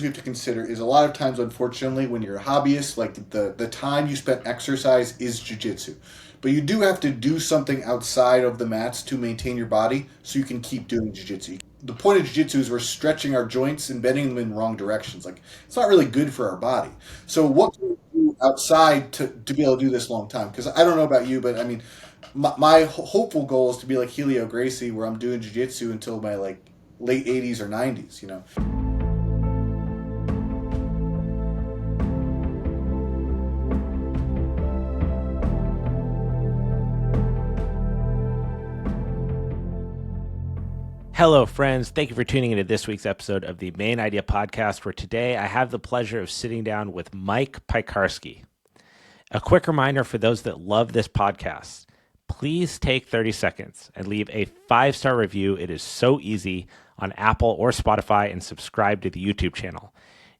we have to consider is a lot of times, unfortunately, when you're a hobbyist, like the time you spend exercise is jiu-jitsu. But you do have to do something outside of the mats to maintain your body so you can keep doing jiu-jitsu. The point of jiu-jitsu is we're stretching our joints and bending them in wrong directions. Like, it's not really good for our body. So what can we do outside to be able to do this long time? Because I don't know about you, but I mean, my hopeful goal is to be like Helio Gracie, where I'm doing jiu-jitsu until my like late 80s or 90s, you know. Hello, friends. Thank you for tuning into this week's episode of the Main Idea Podcast, where today I have the pleasure of sitting down with Mike Piekarski. A quick reminder for those that love this podcast, please take 30 seconds and leave a 5-star review. It is so easy on Apple or Spotify, and subscribe to the YouTube channel.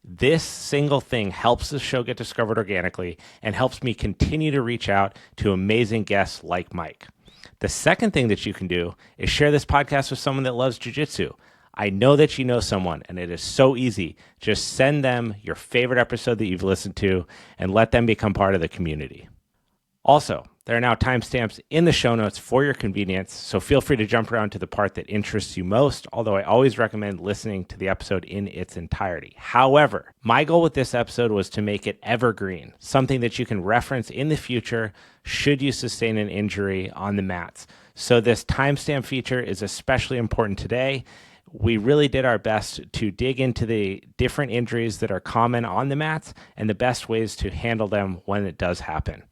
This single thing helps the show get discovered organically and helps me continue to reach out to amazing guests like Mike. The second thing that you can do is share this podcast with someone that loves jiu-jitsu. I know that you know someone, and it is so easy. Just send them your favorite episode that you've listened to and let them become part of the community. Also, there are now timestamps in the show notes for your convenience, so feel free to jump around to the part that interests you most, although I always recommend listening to the episode in its entirety. However, my goal with this episode was to make it evergreen, something that you can reference in the future should you sustain an injury on the mats. So this timestamp feature is especially important today. We really did our best to dig into the different injuries that are common on the mats and the best ways to handle them when it does happen.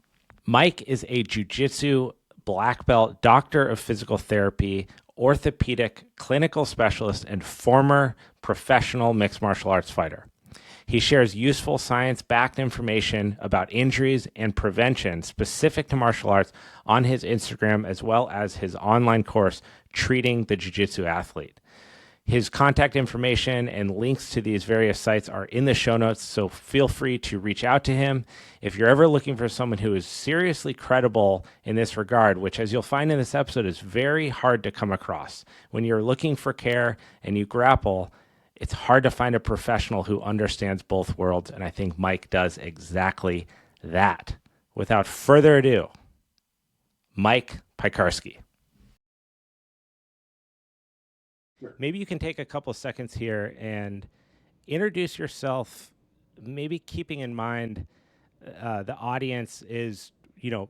Mike is a jiu-jitsu black belt, doctor of physical therapy, orthopedic clinical specialist, and former professional mixed martial arts fighter. He shares useful science-backed information about injuries and prevention specific to martial arts on his Instagram, as well as his online course, Treating the Jiu-Jitsu Athlete. His contact information and links to these various sites are in the show notes, so feel free to reach out to him. If you're ever looking for someone who is seriously credible in this regard, which, as you'll find in this episode, is very hard to come across. When you're looking for care and you grapple, it's hard to find a professional who understands both worlds, and I think Mike does exactly that. Without further ado, Mike Piekarski. Maybe you can take a couple seconds here and introduce yourself, maybe keeping in mind the audience is,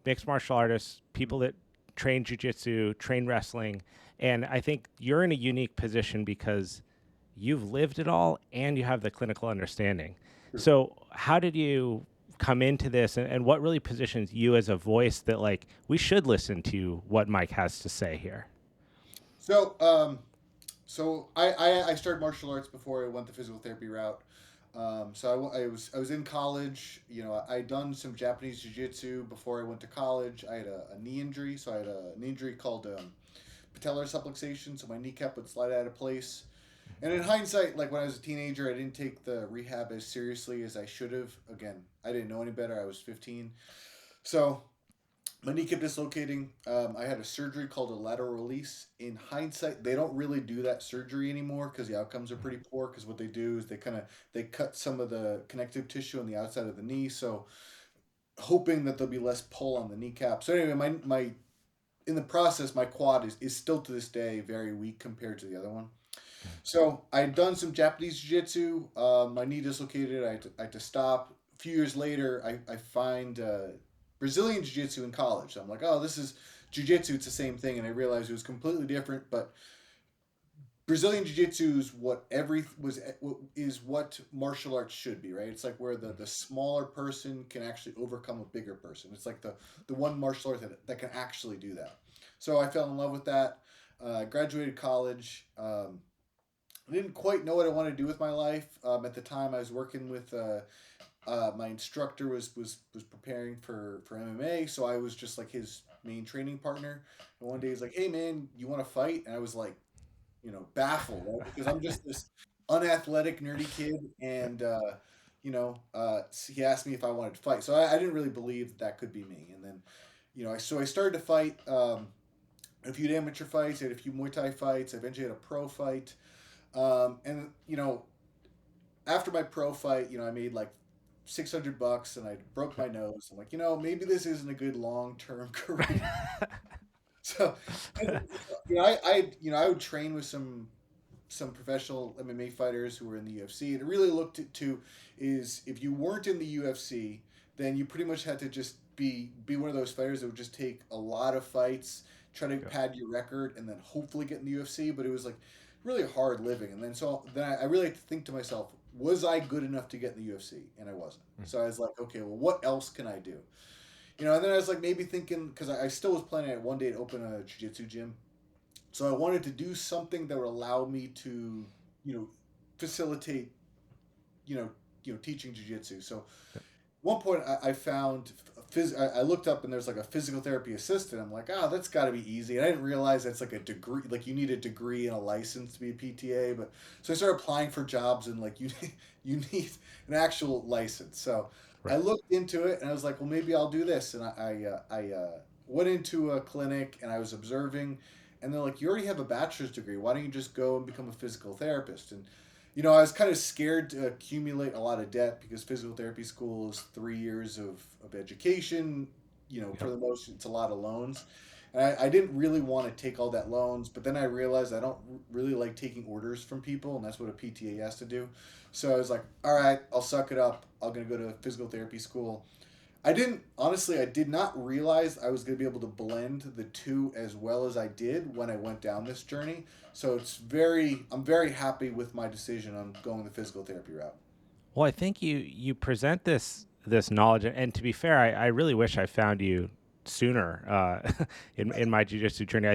mixed martial artists, people that train jiu-jitsu, train wrestling. And I think you're in a unique position because you've lived it all and you have the clinical understanding. Sure. So how did you come into this, and what really positions you as a voice that, like, we should listen to what Mike has to say here? So I started martial arts before I went the physical therapy route. I was in college. You know, I'd done some Japanese jiu-jitsu before I went to college. I had a knee injury, so I had an injury called patellar subluxation. So my kneecap would slide out of place. And in hindsight, like when I was a teenager, I didn't take the rehab as seriously as I should have. Again, I didn't know any better. I was 15, so my knee kept dislocating. I had a surgery called a lateral release. In hindsight, they don't really do that surgery anymore because the outcomes are pretty poor. Because what they do is they cut some of the connective tissue on the outside of the knee. So hoping that there'll be less pull on the kneecap. So anyway, my in the process, my quad is still to this day very weak compared to the other one. So I'd done some Japanese jiu-jitsu. My knee dislocated. I had to stop. A few years later, I find Brazilian jiu-jitsu in college. So I'm like, oh, this is jiu-jitsu. It's the same thing. And I realized it was completely different. But Brazilian jiu-jitsu is what martial arts should be, right? It's like where the smaller person can actually overcome a bigger person. It's like the one martial art that can actually do that. So I fell in love with that. Graduated college. I didn't quite know what I wanted to do with my life. At the time, I was working with my instructor was preparing for MMA, so I was just like his main training partner. And one day he's like, "Hey man, you want to fight?" And I was like, baffled, right? Because I'm just this unathletic, nerdy kid, and he asked me if I wanted to fight. So I didn't really believe that could be me. And then, I started to fight. A few amateur fights, I had a few Muay Thai fights. I eventually had a pro fight. And after my pro fight, I made like $600 and I broke my nose. I'm like, maybe this isn't a good long-term career. So, and, I would train with some professional MMA fighters who were in the UFC. And it really looked to is if you weren't in the UFC, then you pretty much had to just be one of those fighters that would just take a lot of fights, try to Yeah. pad your record, and then hopefully get in the UFC. But it was like really hard living. And then I really had to think to myself, was I good enough to get in the UFC? And I wasn't. So I was like, okay, well, what else can I do? And then I was like maybe thinking because I still was planning at one day to open a jiu-jitsu gym. So I wanted to do something that would allow me to, you know, facilitate, you know, teaching jujitsu. So one point I found, I looked up and there's like a physical therapy assistant. I'm like, oh, that's got to be easy. And I didn't realize that's like a degree, like you need a degree and a license to be a PTA. But so I started applying for jobs and like you need an actual license. So I Right. looked into it and I was like, well, maybe I'll do this. And I went into a clinic and I was observing, and they're like, you already have a bachelor's degree. Why don't you just go and become a physical therapist? And I was kind of scared to accumulate a lot of debt because physical therapy school is 3 years of education. For Yep. the most, it's a lot of loans. And I didn't really want to take all that loans, but then I realized I don't really like taking orders from people, and that's what a PTA has to do. So I was like, all right, I'll suck it up. I'm going to go to physical therapy school. I did not realize I was going to be able to blend the two as well as I did when I went down this journey. So I'm very happy with my decision on going the physical therapy route. Well, I think you present this knowledge, and to be fair, I really wish I found you sooner in my jujitsu journey.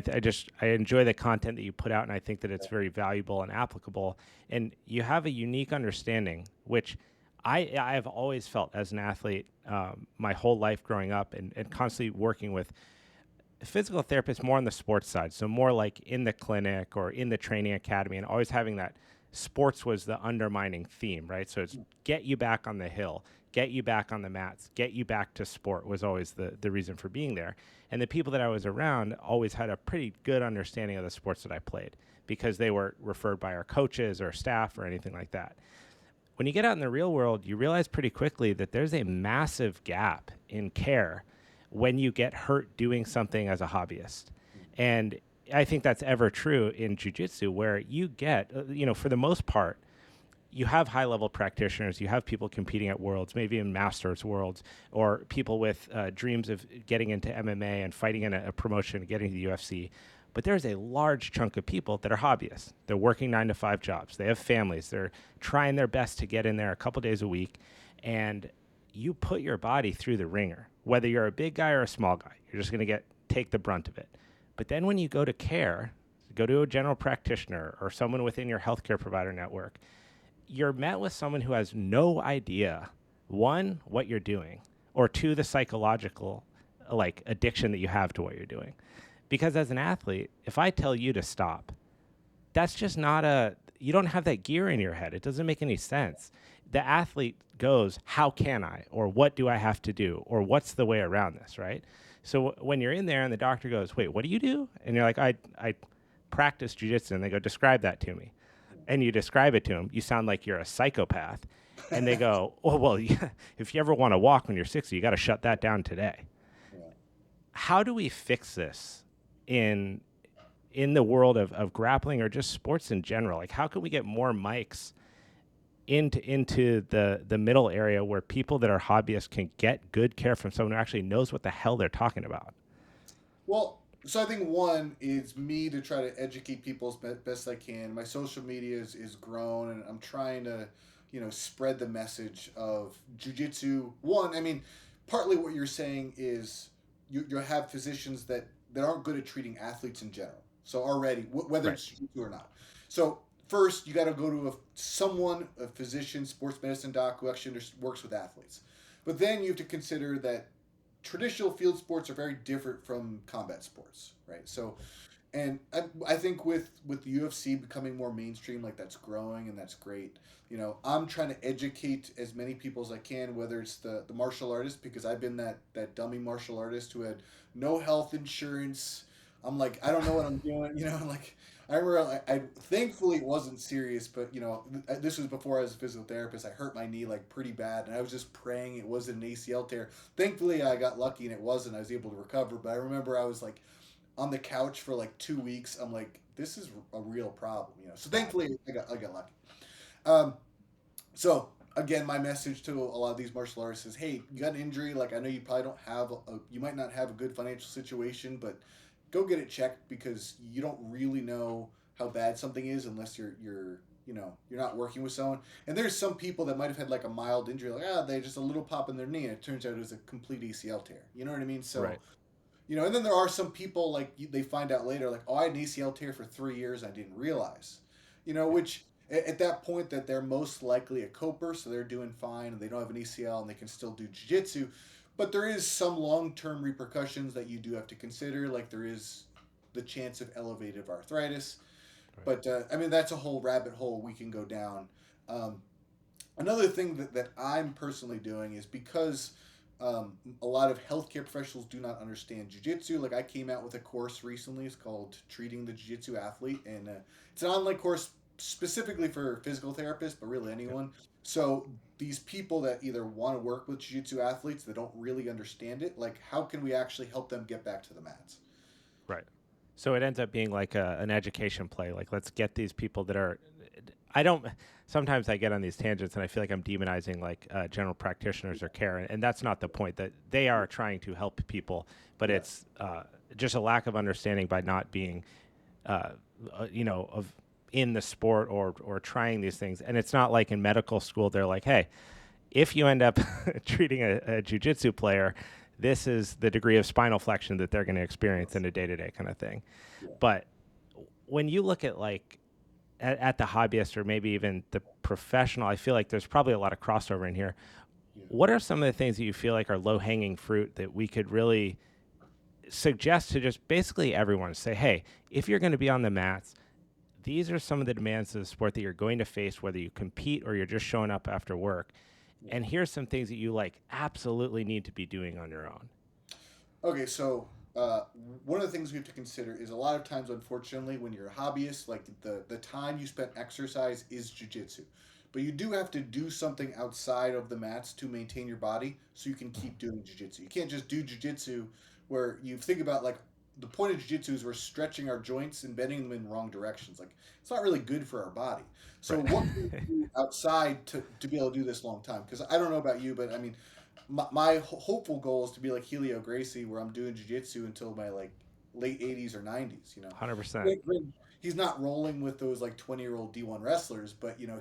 I enjoy the content that you put out, and I think that it's very valuable and applicable. And you have a unique understanding, which I have always felt as an athlete my whole life growing up, and constantly working with physical therapists more on the sports side, so more like in the clinic or in the training academy, and always having that sports was the undermining theme, right? So it's get you back on the hill, get you back on the mats, get you back to sport was always the reason for being there. And the people that I was around always had a pretty good understanding of the sports that I played because they were referred by our coaches or staff or anything like that. When you get out in the real world, you realize pretty quickly that there's a massive gap in care when you get hurt doing something as a hobbyist. And I think that's ever true in jiu-jitsu, where you get, for the most part, you have high level practitioners, you have people competing at worlds, maybe in masters worlds, or people with dreams of getting into MMA and fighting in a promotion and getting to the UFC. But there's a large chunk of people that are hobbyists. They're working 9 to 5 jobs. They have families. They're trying their best to get in there a couple days a week. And you put your body through the ringer, whether you're a big guy or a small guy. You're just going to take the brunt of it. But then when you go to care, go to a general practitioner or someone within your healthcare provider network, you're met with someone who has no idea, one, what you're doing, or two, the psychological like addiction that you have to what you're doing. Because as an athlete, if I tell you to stop, that's just not you don't have that gear in your head. It doesn't make any sense. The athlete goes, how can I? Or what do I have to do? Or what's the way around this, right? So when you're in there and the doctor goes, wait, what do you do? And you're like, I practice jujitsu. And they go, describe that to me. And you describe it to them, you sound like you're a psychopath. And they go, oh, well, yeah, if you ever want to walk when you're 60, you got to shut that down today. Yeah. How do we fix this in the world of grappling or just sports in general? Like, how can we get more mics into the middle area where people that are hobbyists can get good care from someone who actually knows what the hell they're talking about? Well, so I think one is me to try to educate people as best I can. My social media is grown, and I'm trying to, spread the message of jujitsu. One, I mean, partly what you're saying is you have physicians that aren't good at treating athletes in general. So already, whether Right. it's jiu-jitsu or not. So first, you got to go to a physician, sports medicine doc who actually works with athletes. But then you have to consider that traditional field sports are very different from combat sports, right? So, and I think with the UFC becoming more mainstream, like that's growing and that's great. I'm trying to educate as many people as I can, whether it's the martial artist, because I've been that dummy martial artist who had no health insurance. I'm like, I don't know what I'm doing, like I remember I thankfully it wasn't serious, but this was before I was a physical therapist. I hurt my knee like pretty bad, and I was just praying it wasn't an ACL tear. Thankfully, I got lucky and it wasn't. I was able to recover. But I remember I was like on the couch for like 2 weeks. I'm like, this is a real problem, So God. thankfully, I got lucky. Um, so again, my message to a lot of these martial artists is, hey, you got an injury. Like I know you probably don't have you might not have a good financial situation, but go get it checked because you don't really know how bad something is unless you're not working with someone. And there's some people that might have had like a mild injury, like they just a little pop in their knee, and it turns out it was a complete ACL tear. You know what I mean? So Right. and then there are some people like they find out later, like, oh, I had an ACL tear for 3 years, I didn't realize. Yeah. Which at that point that they're most likely a coper, so they're doing fine and they don't have an ACL and they can still do jiu-jitsu. But there is some long-term repercussions that you do have to consider, like there is the chance of elevated arthritis. Right. But I mean, that's a whole rabbit hole we can go down. Um, Another thing that I'm personally doing is because a lot of healthcare professionals do not understand jiu-jitsu. Like I came out with a course recently. It's called Treating the Jiu-Jitsu Athlete, and it's an online course specifically for physical therapists, but really Yep. anyone. So these people that either want to work with jiu-jitsu athletes that don't really understand it, like how can we actually help them get back to the mats? Right. So it ends up being like an education play. Like, let's get these people that are. I don't. Sometimes I get on these tangents and I feel like I'm demonizing like general practitioners or care, and that's not the point. That they are trying to help people, but Yeah. it's just a lack of understanding by not being, of in the sport or trying these things. And it's not like in medical school they're like, hey, if you end up treating a jujitsu player, this is the degree of spinal flexion that they're going to experience in a day to day kind of thing. Yeah. But when you look at like at the hobbyist or maybe even the professional, I feel like there's probably a lot of crossover in here. Yeah. What are some of the things that you feel like are low hanging fruit that we could really suggest to just basically everyone? Say, hey, if you're going to be on the mats, these are some of the demands of the sport that you're going to face, whether you compete or you're just showing up after work. Yeah. And here's some things that you like absolutely need to be doing on your own. Okay, so one of the things we have to consider is a lot of times, unfortunately, when you're a hobbyist, like the time you spend exercise is jujitsu. But you do have to do something outside of the mats to maintain your body so you can keep doing jujitsu. You can't just do jujitsu where you think about like the point of jujitsu is we're stretching our joints and bending them in wrong directions. Like it's not really good for our body. So Right. what can we do outside to be able to do this long time? Because I don't know about you, but I mean, my hopeful goal is to be like Helio Gracie, where I'm doing jiu-jitsu until my like late 80s or 90s. 100%. Granted, he's not rolling with those like 20-year-old D1 wrestlers, but Right.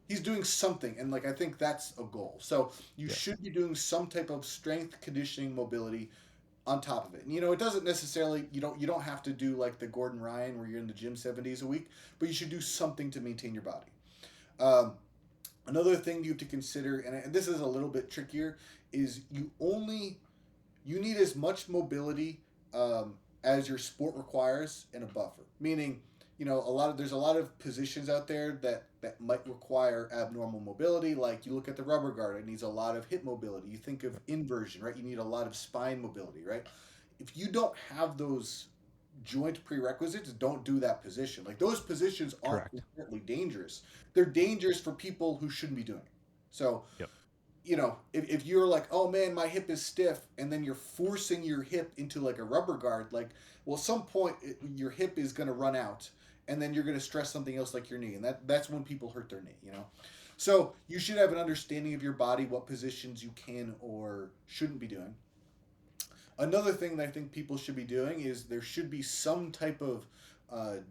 he's doing something, and like I think that's a goal. So you Yeah. should be doing some type of strength conditioning mobility on top of it. And it doesn't necessarily you don't have to do like the Gordon Ryan where you're in the gym 7 days a week, but you should do something to maintain your body. Um, Another thing you have to consider, and this is a little bit trickier, is you need as much mobility as your sport requires and a buffer. Meaning, there's a lot of positions out there that might require abnormal mobility. Like you look at the rubber guard, it needs a lot of hip mobility. You think of inversion, right? You need a lot of spine mobility, right? If you don't have those joint prerequisites, don't do that position. Like those positions aren't Correct. inherently dangerous. They're dangerous for people who shouldn't be doing it. So, Yep. if you're like, oh man, my hip is stiff, and then you're forcing your hip into like a rubber guard, like, well, at some point your hip is going to run out, and then you're going to stress something else like your knee, and that's when people hurt their knee. So you should have an understanding of your body, what positions you can or shouldn't be doing. Another thing that I think people should be doing is there should be some type of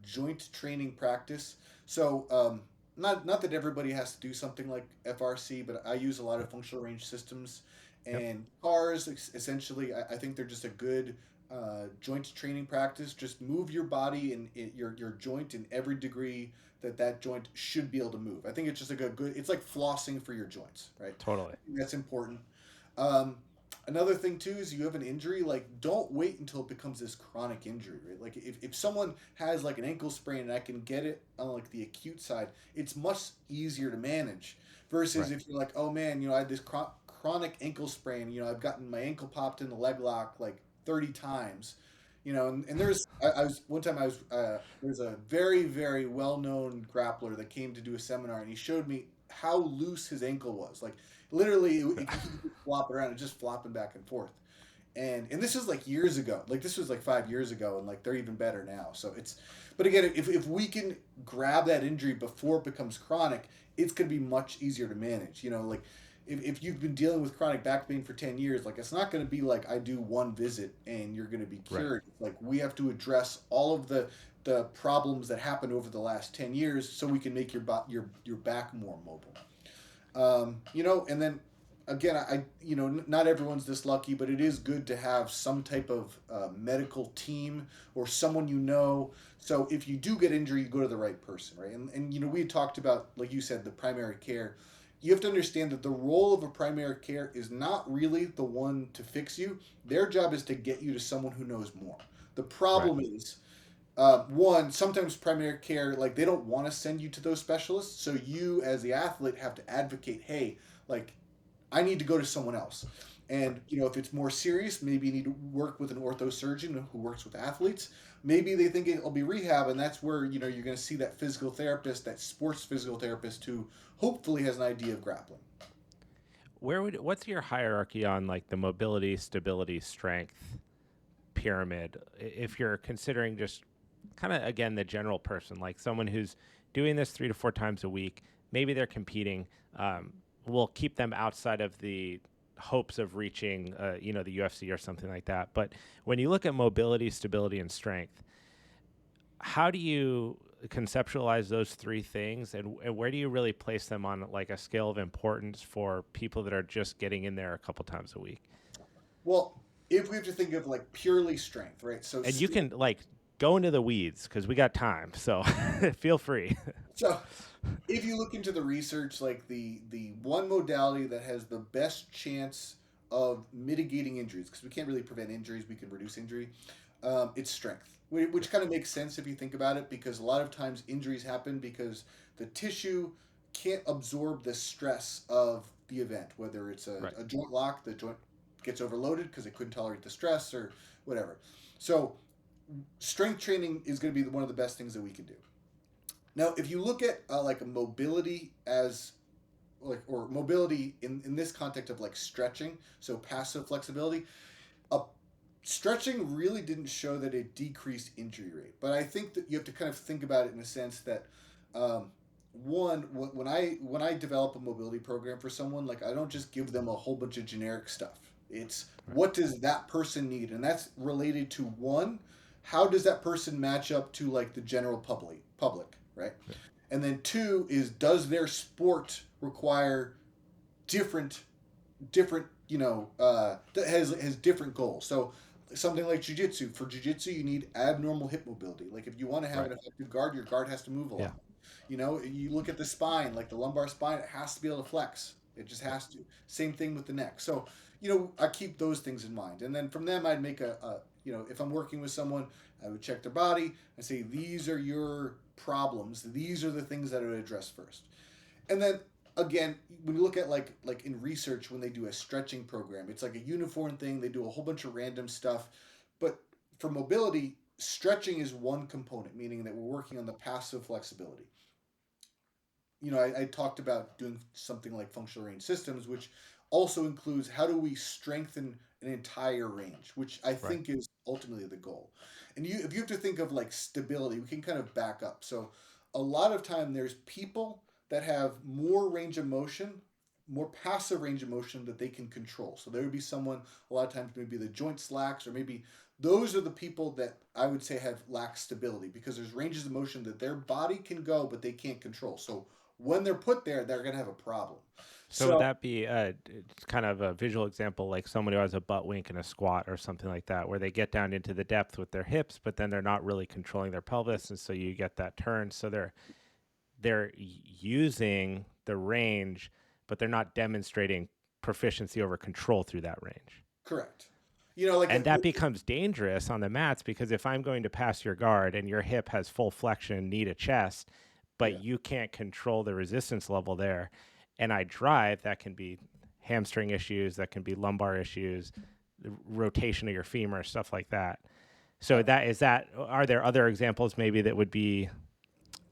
joint training practice. So not that everybody has to do something like FRC, but I use a lot of functional range systems Yep. and cars. Essentially, I think they're just a good joint training practice. Just move your body and your joint in every degree that joint should be able to move. I think it's just like a good. It's like flossing for your joints, right? Totally. I think that's important. Um, Another thing too is you have an injury, like don't wait until it becomes this chronic injury, right? Like if someone has like an ankle sprain and I can get it on like the acute side, it's much easier to manage versus Right. if you're like, oh man, I had this chronic ankle sprain, I've gotten my ankle popped in the leg lock like 30 times. And I was one time there's a very, very well-known grappler that came to do a seminar, and he showed me how loose his ankle was. Like literally, he could just flop it around and just flopping back and forth. And this was like years ago. Like this was like 5 years ago, and like they're even better now. So but again, if we can grab that injury before it becomes chronic, it's gonna be much easier to manage. Like if you've been dealing with chronic back pain for 10 years, like it's not gonna be like I do one visit and you're gonna be Right. cured. Like we have to address all of the problems that happened over the last 10 years, so we can make your back more mobile. And then again, not everyone's this lucky, but it is good to have some type of medical team or someone So if you do get injury, you go to the right person, right? And we had talked about, like you said, the primary care. You have to understand that the role of a primary care is not really the one to fix you. Their job is to get you to someone who knows more. The Right. problem is one, sometimes primary care, like they don't want to send you to those specialists, so you as the athlete have to advocate, hey, like I need to go to someone else. Right. And if it's more serious, maybe you need to work with an ortho surgeon who works with athletes. Maybe they think it'll be rehab, and that's where you're going to see that physical therapist, that sports physical therapist, who hopefully has an idea of grappling. What's your hierarchy on like the mobility, stability, strength pyramid? If you're considering just kind of again the general person, like someone who's doing this 3 to 4 times a week, maybe they're competing. We'll keep them outside of the hopes of reaching, the UFC or something like that. But when you look at mobility, stability, and strength, how do you conceptualize those three things, and where do you really place them on like a scale of importance for people that are just getting in there a couple times a week? Well, if we have to think of like purely strength, right? So And you can like go into the weeds because we got time, so feel free. so if you look into the research, like the one modality that has the best chance of mitigating injuries, because we can't really prevent injuries, we can reduce injury. It's strength, which kind of makes sense if you think about it, because a lot of times injuries happen because the tissue can't absorb the stress of the event, whether it's Right. a joint lock, the joint gets overloaded because it couldn't tolerate the stress or whatever. So strength training is going to be one of the best things that we can do. Now, if you look at like a mobility as or mobility in this context of like stretching, so passive flexibility, uh, stretching really didn't show that it decreased injury rate. But I think that you have to kind of think about it in a sense that um, one, when I develop a mobility program for someone, like I don't just give them a whole bunch of generic stuff. It's Right. what does that person need, and that's related to one, how does that person match up to like the general public, right? Yeah. And then two is, does their sport require different different that has different goals. So something like jiu-jitsu, for jiu-jitsu you need abnormal hip mobility. Like if you want to have Right. an effective guard, your guard has to move a Yeah. lot. You look at the spine, like the lumbar spine, it has to be able to flex. It just Yeah. has to. Same thing with the neck. So I keep those things in mind, and then from them I'd make if I'm working with someone, I would check their body and say, these are your problems, these are the things that I would address first. And then again, when you look at like in research, when they do a stretching program, it's like a uniform thing. They do a whole bunch of random stuff. But for mobility, stretching is one component, meaning that we're working on the passive flexibility. I talked about doing something like functional range systems, which also includes how do we strengthen an entire range, which I Right. think is ultimately the goal. And if you have to think of like stability, we can kind of back up. So a lot of time there's people that have more range of motion, more passive range of motion that they can control. So there would be someone, a lot of times maybe the joint slacks, or maybe those are the people that I would say have lack stability, because there's ranges of motion that their body can go but they can't control. So when they're put there, they're going to have a problem. So would So, that be kind of a visual example, like someone who has a butt wink in a squat or something like that, where they get down into the depth with their hips, but then they're not really controlling their pelvis, and so you get that turn. So they're using the range, but they're not demonstrating proficiency over control through that range. correct. Like And that becomes dangerous on the mats because if I'm going to pass your guard and your hip has full flexion, knee to chest, but yeah, you can't control the resistance level there, and I drive, that can be hamstring issues, that can be lumbar issues, the rotation of your femur, stuff like that. So are there other examples maybe that would be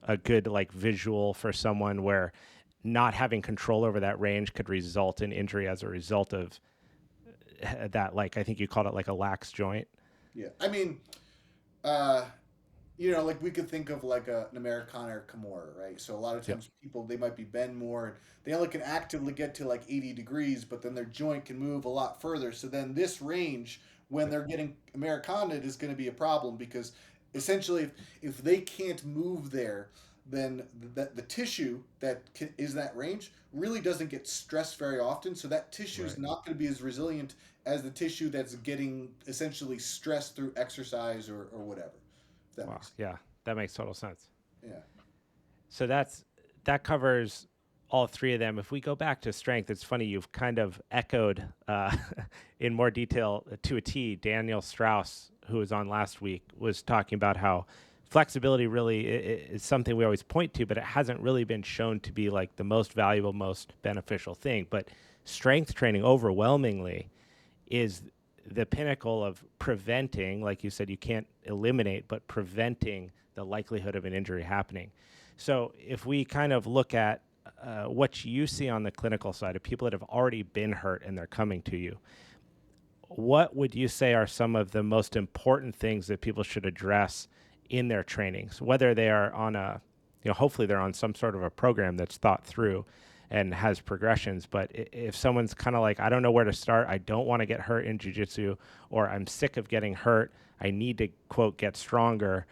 a good like visual for someone where not having control over that range could result in injury as a result of that? Like, I think you called it like a lax joint. Yeah. I mean, uh, like we could think of like an Americana or Kimura, right? So a lot of Yep. times people, they might be bend more and they only can actively get to like 80 degrees, but then their joint can move a lot further. So then this range, when they're getting Americana, is going to be a problem because essentially if they can't move there, then the tissue is that range really doesn't get stressed very often. So that tissue is Right. not going to be as resilient as the tissue that's getting essentially stressed through exercise or whatever. If that Wow. makes sense. Yeah, that makes total sense. Yeah. So that covers all three of them. If we go back to strength, it's funny you've kind of echoed in more detail to a T. Daniel Strauss, who was on last week, was talking about how flexibility really is something we always point to, but it hasn't really been shown to be like the most valuable, most beneficial thing. But strength training overwhelmingly is the pinnacle of preventing, like you said, you can't eliminate, but preventing the likelihood of an injury happening. So if we kind of look at what you see on the clinical side of people that have already been hurt and they're coming to you, what would you say are some of the most important things that people should address in their trainings, whether they are on hopefully they're on some sort of a program that's thought through and has progressions. But if someone's kind of like, I don't know where to start, I don't want to get hurt in jiu-jitsu, or I'm sick of getting hurt, I need to, quote, get stronger,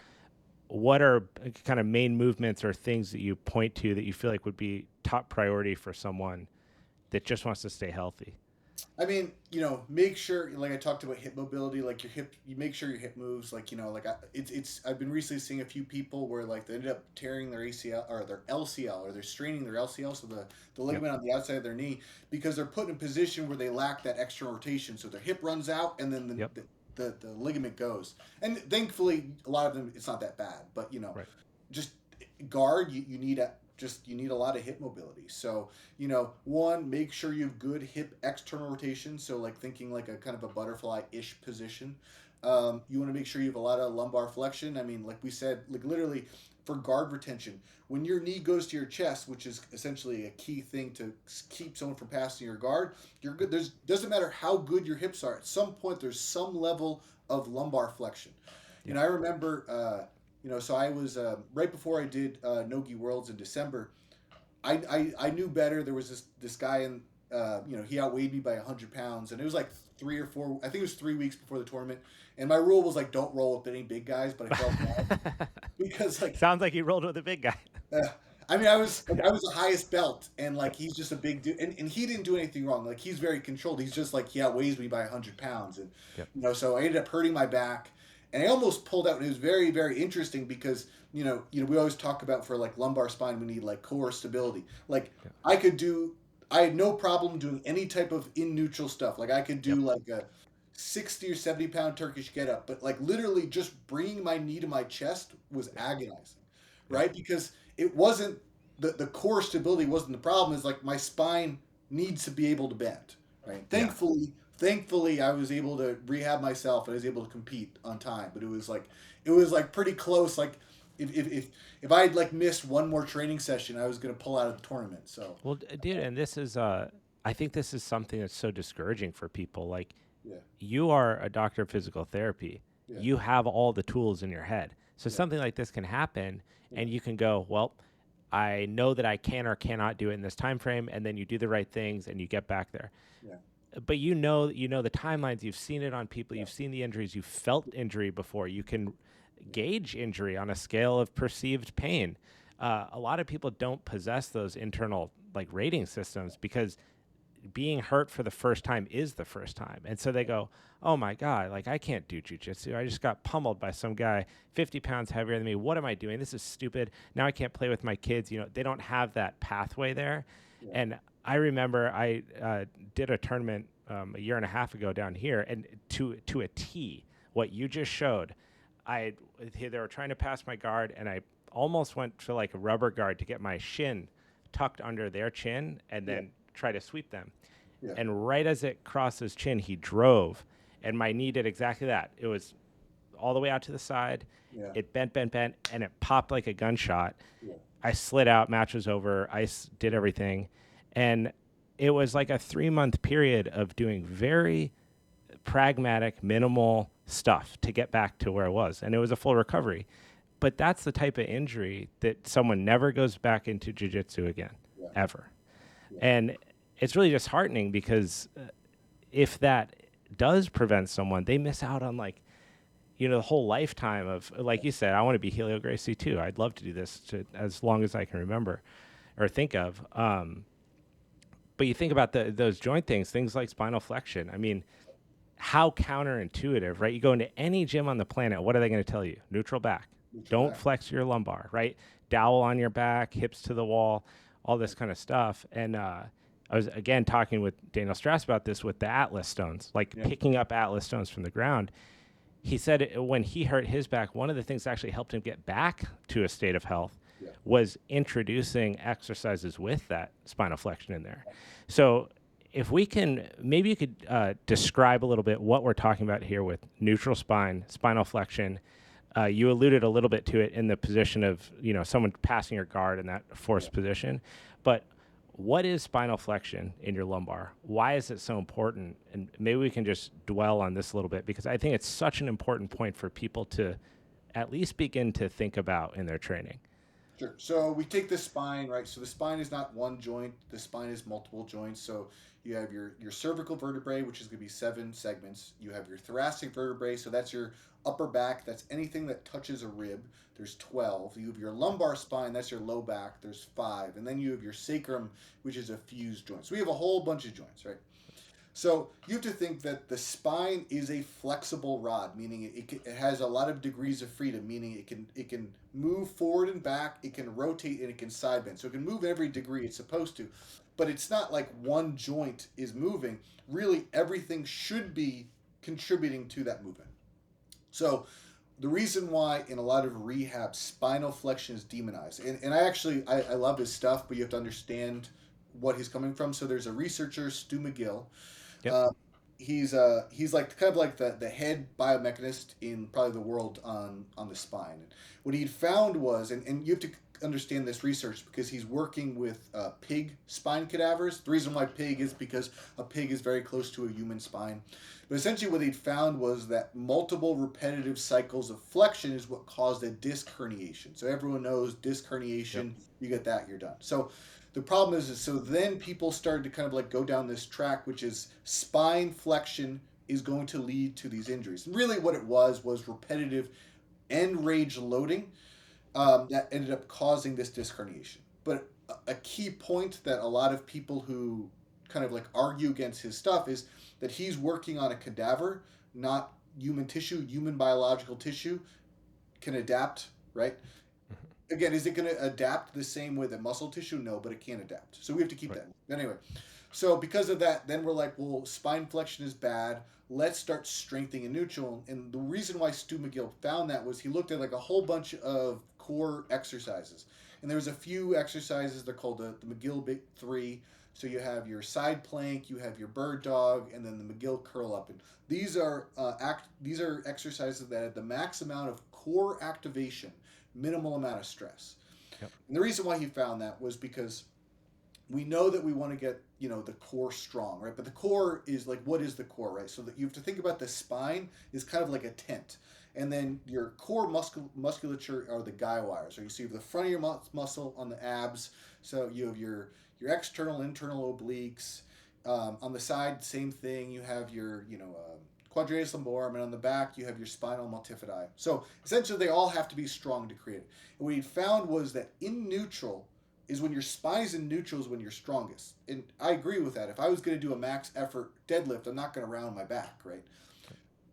what are kind of main movements or things that you point to that you feel like would be top priority for someone that just wants to stay healthy? I mean, make sure, like I talked about hip mobility, like your hip, you make sure your hip moves, like, I've been recently seeing a few people where like they ended up tearing their ACL or their LCL or they're straining their LCL, so the Yep. ligament on the outside of their knee, because they're put in a position where they lack that extra rotation. So their hip runs out and then Yep. the ligament goes. And thankfully, a lot of them, it's not that bad, but, Right. just guard, you need a lot of hip mobility. So, one, make sure you have good hip external rotation. So, like thinking like a kind of a butterfly ish position. You want to make sure you have a lot of lumbar flexion. I mean, like we said, like literally for guard retention, when your knee goes to your chest, which is essentially a key thing to keep someone from passing your guard, you're good. Doesn't matter how good your hips are. At some point, there's some level of lumbar flexion. Yep. I remember. So I was right before I did Nogi Worlds in December. I knew better. There was this guy, and he outweighed me by 100 pounds, and it was like 3 or 4. I think it was 3 weeks before the tournament, and my rule was like don't roll with any big guys, but I felt bad because like Sounds like you rolled with a big guy. uh, I mean I was the highest belt, and like he's just a big dude, and he didn't do anything wrong. Like he's very controlled. He's just like he outweighs me by 100 pounds, and Yep. so I ended up hurting my back. And I almost pulled out, and it was very, very interesting because we always talk about for like lumbar spine we need like core stability. Like Yep. I had no problem doing any type of in neutral stuff. Like I could do Yep. like a 60 or 70 pound Turkish get up, but like literally just bringing my knee to my chest was agonizing, Yep. right? Because it wasn't the core stability wasn't the problem. It's like my spine needs to be able to bend, right? Yeah. Thankfully, I was able to rehab myself and I was able to compete on time. But it was like pretty close. Like if I had like missed one more training session, I was gonna pull out of the tournament. So Well, dude, and this is, I think this is something that's so discouraging for people. Like, yeah, you are a doctor of physical therapy. yeah, You have all the tools in your head. So yeah, something like this can happen, yeah, and you can go, well, I know that I can or cannot do it in this time frame, and then you do the right things and you get back there. yeah, But you know the timelines. You've seen it on people. yeah, You've seen the injuries. You've felt injury before. You can gauge injury on a scale of perceived pain. A lot of people don't possess those internal like rating systems because being hurt for the first time is the first time. And so they go, oh my God, like I can't do jujitsu. I just got pummeled by some guy 50 pounds heavier than me. What am I doing? This is stupid. Now I can't play with my kids. They don't have that pathway there. yeah, And I remember I did a tournament a year and a half ago down here, and to a T, what you just showed, they were trying to pass my guard, and I almost went for like a rubber guard to get my shin tucked under their chin and yeah, then try to sweep them. yeah, And right as it crossed his chin, he drove, and my knee did exactly that. It was all the way out to the side. Yeah. It bent, and it popped like a gunshot. Yeah. I slid out, match was over. Did everything. And it was like a 3-month period of doing very pragmatic, minimal stuff to get back to where I was. And it was a full recovery. But that's the type of injury that someone never goes back into jiu-jitsu again, Yeah. ever. Yeah. And it's really disheartening because if that does prevent someone, they miss out on like, the whole lifetime of, like you said, I want to be Helio Gracie too. I'd love to do this as long as I can remember or think of. But you think about those joint things like spinal flexion. I mean, how counterintuitive, right? You go into any gym on the planet, what are they going to tell you? Neutral back. Don't flex your lumbar, right? Dowel on your back, hips to the wall, all this kind of stuff. And I was, again, talking with Daniel Strass about this with the Atlas stones, like picking up Atlas stones from the ground. He said when he hurt his back, one of the things that actually helped him get back to a state of health was introducing exercises with that spinal flexion in there. So if we can, maybe you could describe a little bit what we're talking about here with neutral spine, spinal flexion. You alluded a little bit to it in the position of, someone passing your guard in that forced position. But what is spinal flexion in your lumbar? Why is it so important? And maybe we can just dwell on this a little bit because I think it's such an important point for people to at least begin to think about in their training. Sure. So we take the spine, right? So the spine is not one joint. The spine is multiple joints. So you have your cervical vertebrae, which is going to be 7 segments. You have your thoracic vertebrae. So that's your upper back. That's anything that touches a rib. There's 12. You have your lumbar spine. That's your low back. There's 5. And then you have your sacrum, which is a fused joint. So we have a whole bunch of joints, right? So you have to think that the spine is a flexible rod, meaning it has a lot of degrees of freedom, meaning it can move forward and back, it can rotate, and it can side bend. So it can move every degree it's supposed to. But it's not like one joint is moving. Really, everything should be contributing to that movement. So the reason why in a lot of rehab, spinal flexion is demonized. And I love his stuff, but you have to understand what he's coming from. So there's a researcher, Stu McGill. Yep. He's like kind of like the head biomechanist in probably the world on the spine. What he'd found was, and you have to understand this research because he's working with pig spine cadavers. The reason why pig is because a pig is very close to a human spine. But essentially what he'd found was that multiple repetitive cycles of flexion is what caused a disc herniation. So everyone knows disc herniation, you get that, you're done. So the problem is so then people started to kind of like go down this track, which is spine flexion is going to lead to these injuries. And really what it was repetitive end range loading that ended up causing this disc herniation. But a key point that a lot of people who kind of like argue against his stuff is that he's working on a cadaver, not human tissue. Human biological tissue can adapt, right? Again, is it going to adapt the same way that muscle tissue? No, but it can adapt. So we have to keep that. Anyway, so because of that, then we're like, well, spine flexion is bad. Let's start strengthening and neutral. And the reason why Stu McGill found that was he looked at like a whole bunch of core exercises. And there was a few exercises, they're called the McGill Big 3. So you have your side plank, you have your bird dog, and then the McGill curl up. And these are exercises that have the max amount of core activation, minimal amount of stress. Yep. And the reason why he found that was because we know that we want to get, the core strong, right? But the core is like, what is the core, right? So that you have to think about the spine is kind of like a tent. And then your core musculature are the guy wires. So you see the front of your muscle on the abs. So you have your external, internal obliques. On the side, same thing. You have your, quadratus lumborum, and on the back you have your spinal multifidi. So essentially they all have to be strong to create it. And what he found was that in neutral is when your spine is in neutral is when you're strongest. And I agree with that. If I was going to do a max effort deadlift, I'm not going to round my back, right?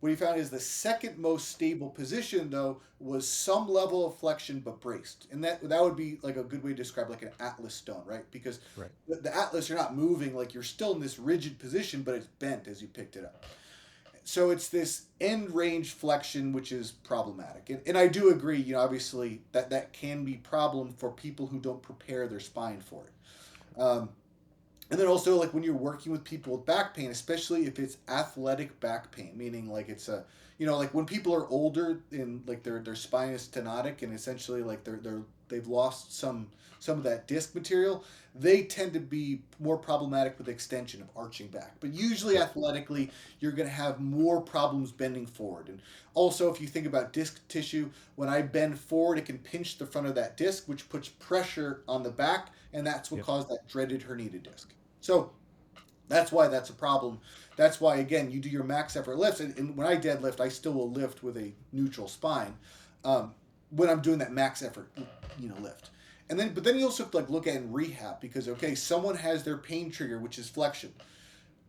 What he found is the second most stable position, though, was some level of flexion but braced. And that would be like a good way to describe like an Atlas stone, right? Because the Atlas, you're not moving, like you're still in this rigid position, but it's bent as you picked it up. So it's this end range flexion, which is problematic. And I do agree, obviously that can be problem for people who don't prepare their spine for it. And then also like when you're working with people with back pain, especially if it's athletic back pain, meaning like it's a, like when people are older and like their spine is stenotic and essentially like they've lost some of that disc material, they tend to be more problematic with extension of arching back. But usually Yep. athletically, you're going to have more problems bending forward. And also if you think about disc tissue, when I bend forward, it can pinch the front of that disc, which puts pressure on the back, and that's what Yep. caused that dreaded herniated disc. So that's why that's a problem. That's why again you do your max effort lifts, and when I deadlift, I still will lift with a neutral spine um, when I'm doing that max effort, lift. And then, but then you also have to like look at in rehab because okay, someone has their pain trigger, which is flexion.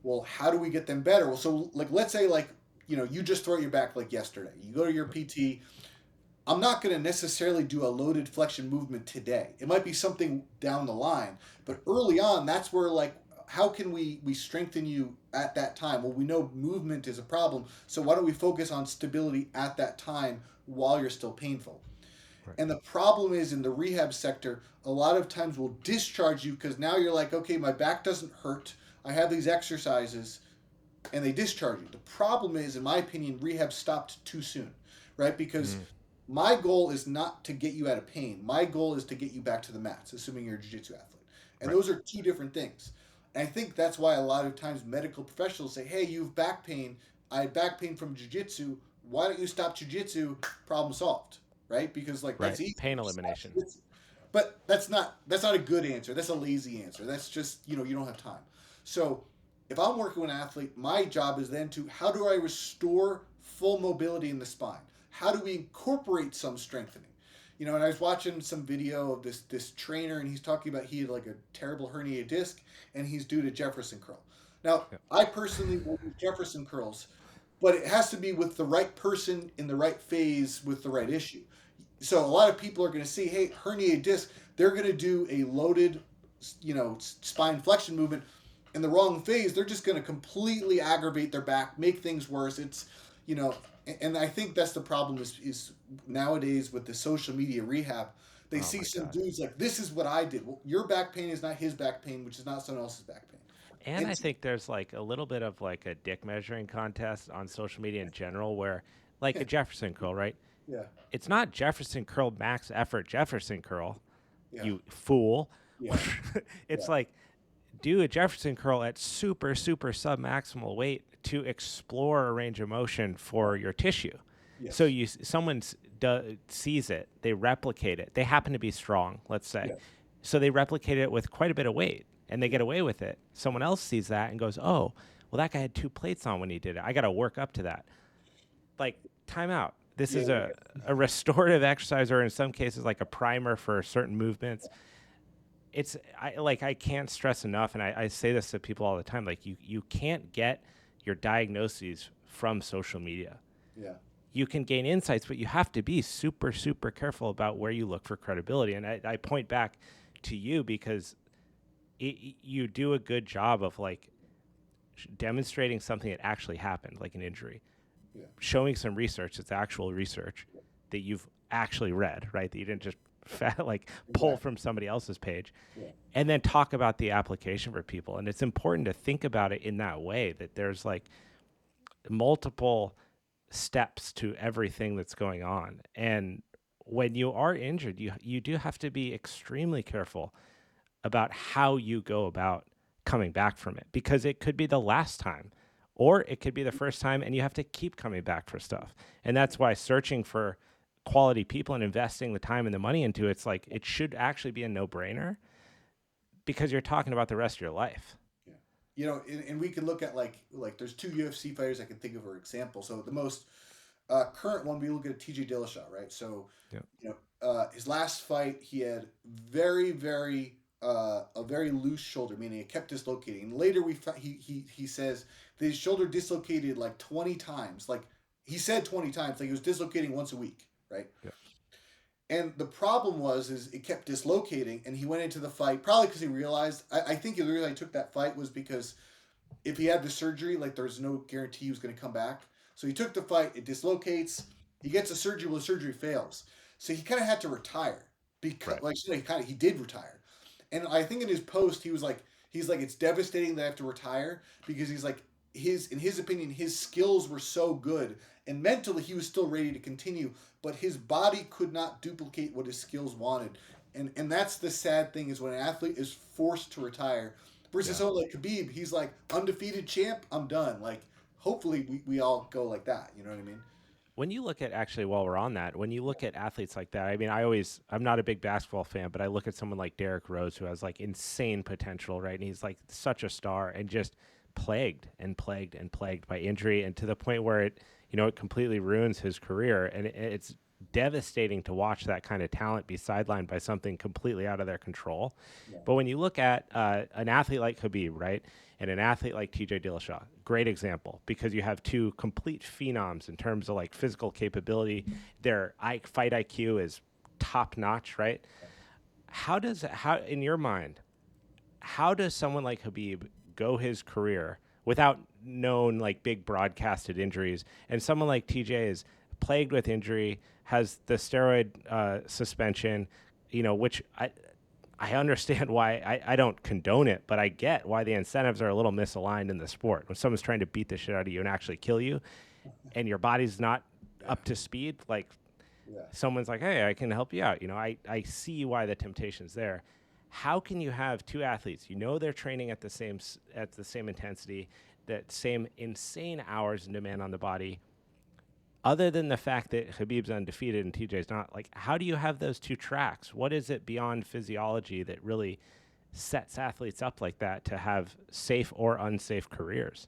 Well, how do we get them better? Well, so like let's say like you just throw your back like yesterday. You go to your PT. I'm not going to necessarily do a loaded flexion movement today. It might be something down the line, but early on, that's where like how can we strengthen you at that time? Well, we know movement is a problem, so why don't we focus on stability at that time while you're still painful? Right. And the problem is in the rehab sector, a lot of times we'll discharge you because now you're like, okay, my back doesn't hurt. I have these exercises, and they discharge you. The problem is, in my opinion, rehab stopped too soon, right? Because Mm. my goal is not to get you out of pain. My goal is to get you back to the mats, assuming you're a jiu-jitsu athlete. And Right. those are two different things. And I think that's why a lot of times medical professionals say, hey, you have back pain. I had back pain from jiu-jitsu. Why don't you stop jiu-jitsu? Problem solved, right? Because like Right. that's easy. Pain Stop elimination. jiu-jitsu. But that's not a good answer. That's a lazy answer. That's just, you don't have time. So if I'm working with an athlete, my job is then to how do I restore full mobility in the spine? How do we incorporate some strengthening? And I was watching some video of this trainer, and he's talking about he had like a terrible herniated disc, and he's due to Jefferson curl. Now, Yep. I personally will use Jefferson curls, but it has to be with the right person in the right phase with the right issue. So a lot of people are going to see, hey, herniated disc, they're going to do a loaded, spine flexion movement in the wrong phase. They're just going to completely aggravate their back, make things worse. You know, and I think that's the problem is nowadays with the social media rehab. They Oh see my some God. dudes like, this is what I did. Well, your back pain is not his back pain, which is not someone else's back pain. And I It's think there's like a little bit of like a dick measuring contest on social media in general where like a Jefferson curl, right? yeah, It's not Jefferson curl max effort Jefferson curl, yeah, you fool. yeah, It's yeah, like do a Jefferson curl at super, super submaximal weight to explore a range of motion for your tissue. So yes, someone sees it, they replicate it. They happen to be strong, let's say. yeah, So they replicate it with quite a bit of weight and they yeah, get away with it. Someone else sees that and goes, "Oh, well that guy had two plates on when he did it. I got to work up to that." Like time out. This yeah, is yeah, a restorative exercise or in some cases like a primer for certain movements. I can't stress enough, and I say this to people all the time. Like you can't get your diagnoses from social media. yeah, You can gain insights, but you have to be super, super careful about where you look for credibility. And I point back to you because you do a good job of like demonstrating something that actually happened, like an injury, yeah, showing some research that's actual research that you've actually read, right? That you didn't just like pull exactly. from somebody else's page, Yeah, and then talk about the application for people. And it's important to think about it in that way that there's like multiple steps to everything that's going on. And when you are injured, you do have to be extremely careful about how you go about coming back from it because it could be the last time or it could be the first time and you have to keep coming back for stuff. And that's why searching for quality people and investing the time and the money into it's like it should actually be a no-brainer because you're talking about the rest of your life. yeah. And we can look at like there's two UFC fighters I can think of for example. So the most current one we look at TJ Dillashaw, right? So Yeah. his last fight he had a very loose shoulder, meaning it kept dislocating. And later he says that his shoulder dislocated like 20 times, like he said 20 times, like he was dislocating once a week, right? Yeah. And the problem is it kept dislocating, and he went into the fight probably because he realized. I think the reason I took that fight was because if he had the surgery, like there's no guarantee he was going to come back. So he took the fight. It dislocates. He gets a surgery. Well, the surgery fails. So he kind of had to retire because, Right. like, he did retire. And I think in his post, he was like, He's like, it's devastating that I have to retire, because he's like, in his opinion, his skills were so good, and mentally he was still ready to continue, but his body could not duplicate what his skills wanted. And that's the sad thing, is when an athlete is forced to retire versus Yeah. someone like Khabib. He's like, undefeated champ, I'm done. Like, hopefully we all go like that. You know what I mean? When you look at, actually, while we're on that, when you look at athletes like that, I mean, I'm not a big basketball fan, but I look at someone like Derrick Rose, who has like insane potential, right? And he's like such a star, and just plagued and plagued and plagued by injury, and to the point where it completely ruins his career. And it's devastating to watch that kind of talent be sidelined by something completely out of their control. Yeah. But when you look at an athlete like Khabib, right, and an athlete like TJ Dillashaw, great example, because you have two complete phenoms in terms of like physical capability. Their fight IQ is top notch, right? How in your mind, how does someone like Khabib go his career without known like big broadcasted injuries, and someone like TJ is plagued with injury, has the steroid suspension, which I understand why. I don't condone it, but I get why the incentives are a little misaligned in the sport. When someone's trying to beat the shit out of you and actually kill you, and your body's not up to speed, like Yeah. someone's like, hey, I can help you out. I see why the temptation's there. How can you have two athletes? They're training at the same intensity, that same insane hours and demand on the body. Other than the fact that Khabib's undefeated and TJ's not, like, how do you have those two tracks? What is it beyond physiology that really sets athletes up like that to have safe or unsafe careers?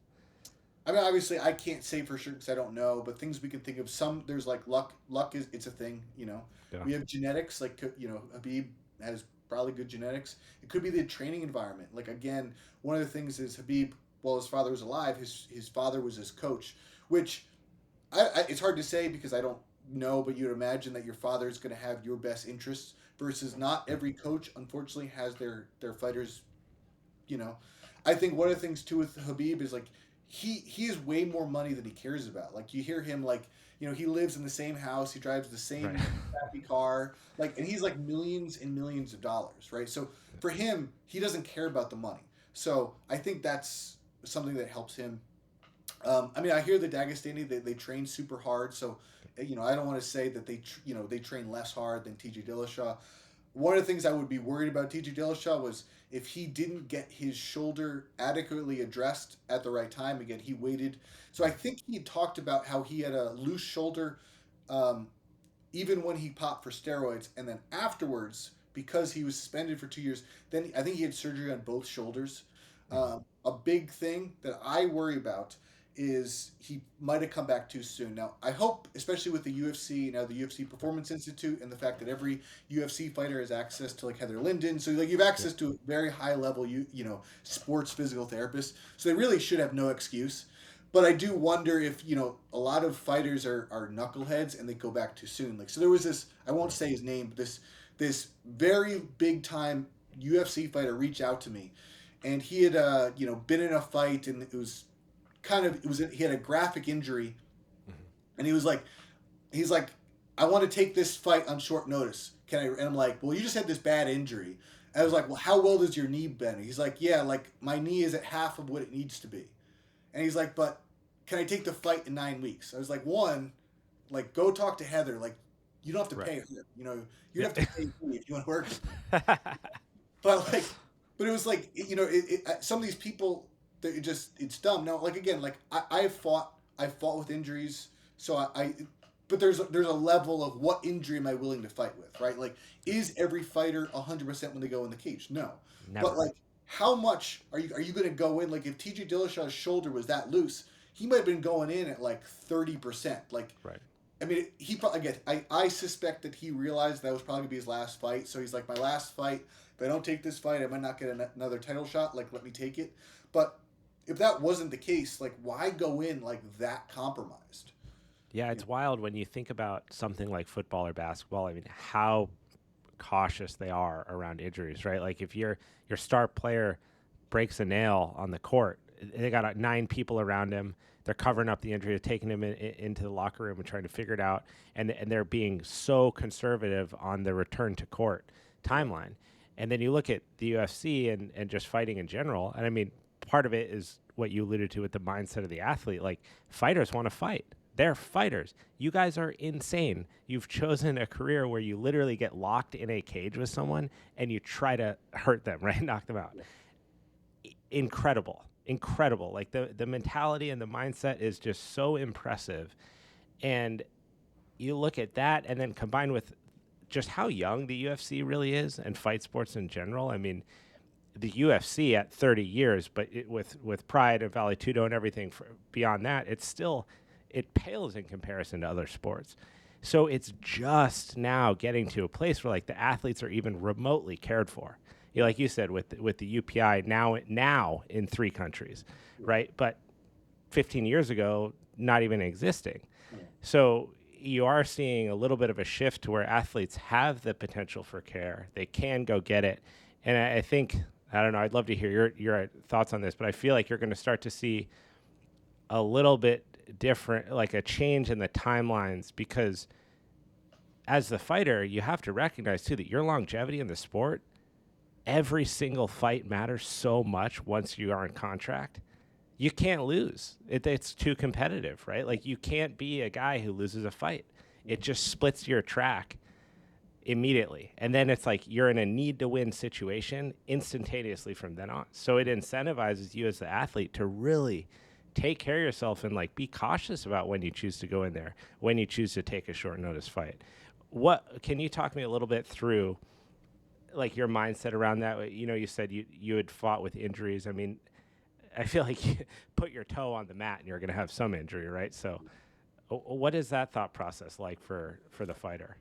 I mean, obviously, I can't say for sure because I don't know, but things we can think of. There's like luck. Luck it's a thing. Yeah. We have genetics. Like, Habib has probably good genetics. It could be the training environment. Like, again, one of the things is Habib, while his father was alive, his father was his coach, which it's hard to say because I don't know, but you'd imagine that your father is going to have your best interests, versus not every coach, unfortunately, has their fighters. You know, I think one of the things too with Habib is like he has way more money than he cares about. Like, you hear him like, he lives in the same house, he drives the same Right. crappy car, like, and he's like millions and millions of dollars, right? So for him, he doesn't care about the money. So I think that's something that helps him. I mean, I hear the Dagestani, they train super hard, so I don't want to say that they train less hard than TJ Dillashaw. One of the things I would be worried about TJ Dillashaw was if he didn't get his shoulder adequately addressed at the right time. Again, he waited. So I think he talked about how he had a loose shoulder, um, even when he popped for steroids, and then afterwards, because he was suspended for 2 years, then I think he had surgery on both shoulders. A big thing that I worry about is he might have come back too soon. Now, I hope, especially with the UFC, now the UFC Performance Institute, and the fact that every UFC fighter has access to like Heather Linden, so like you have access to a very high level, sports physical therapist. So they really should have no excuse. But I do wonder if a lot of fighters are knuckleheads and they go back too soon. Like, so there was this, I won't say his name, but this very big time UFC fighter reached out to me, and he had been in a fight, and it was he had a graphic injury, and he's like, I want to take this fight on short notice. Can I? And I'm like, well, you just had this bad injury. And I was like, well, how well does your knee bend? He's like, yeah, like my knee is at half of what it needs to be. And he's like, but can I take the fight in 9 weeks? I was like, one, like, go talk to Heather. Like, you don't have to pay her. You have to pay me if you want to work with me. But it was like, some of these people, it's dumb. Now, like, again, like I've fought with injuries, so but there's a level of what injury am I willing to fight with, right? Like, is every fighter 100% when they go in the cage? No. Never. But like, how much are you going to go in? Like, if TJ Dillashaw's shoulder was that loose, he might have been going in at like 30%. Like, Right. I mean, he probably, again, I suspect that he realized that was probably gonna be his last fight. So he's like, my last fight. If I don't take this fight, I might not get another title shot. Like, let me take it. But if that wasn't the case, like, why go in like that compromised? Yeah, it's wild when you think about something like football or basketball. I mean, how cautious they are around injuries, right? Like, if your star player breaks a nail on the court, they got 9 people around him. They're covering up the injury, taking him into the locker room and trying to figure it out. And they're being so conservative on the return to court timeline. And then you look at the UFC and just fighting in general. And I mean, part of it is what you alluded to with the mindset of the athlete. Like, fighters want to fight. They're fighters. You guys are insane. You've chosen a career where you literally get locked in a cage with someone and you try to hurt them, right? Knock them out. Incredible. Incredible. Like, the mentality and the mindset is just so impressive. And you look at that and then combined with just how young the UFC really is and fight sports in general. I mean, the UFC at 30 years, but with Pride and Vale Tudo and everything beyond that, it pales in comparison to other sports. So it's just now getting to a place where like the athletes are even remotely cared for. You know, like you said, with the UPI now in 3 countries, right? But 15 years ago, not even existing. So you are seeing a little bit of a shift to where athletes have the potential for care. They can go get it. And I think, I don't know, I'd love to hear your thoughts on this, but I feel like you're going to start to see a little bit different, like a change in the timelines, because as the fighter, you have to recognize too that your longevity in the sport, every single fight matters so much once you are in contract. You can't lose. It's too competitive, right? Like, you can't be a guy who loses a fight. It just splits your track immediately. And then it's like you're in a need to win situation instantaneously from then on. So it incentivizes you as the athlete to really take care of yourself and like be cautious about when you choose to go in there, when you choose to take a short notice fight. What can you talk me a little bit through like your mindset around that? You know, you said you had fought with injuries. I mean, I feel like you put your toe on the mat and you're going to have some injury, right? So what is that thought process like for the fighter?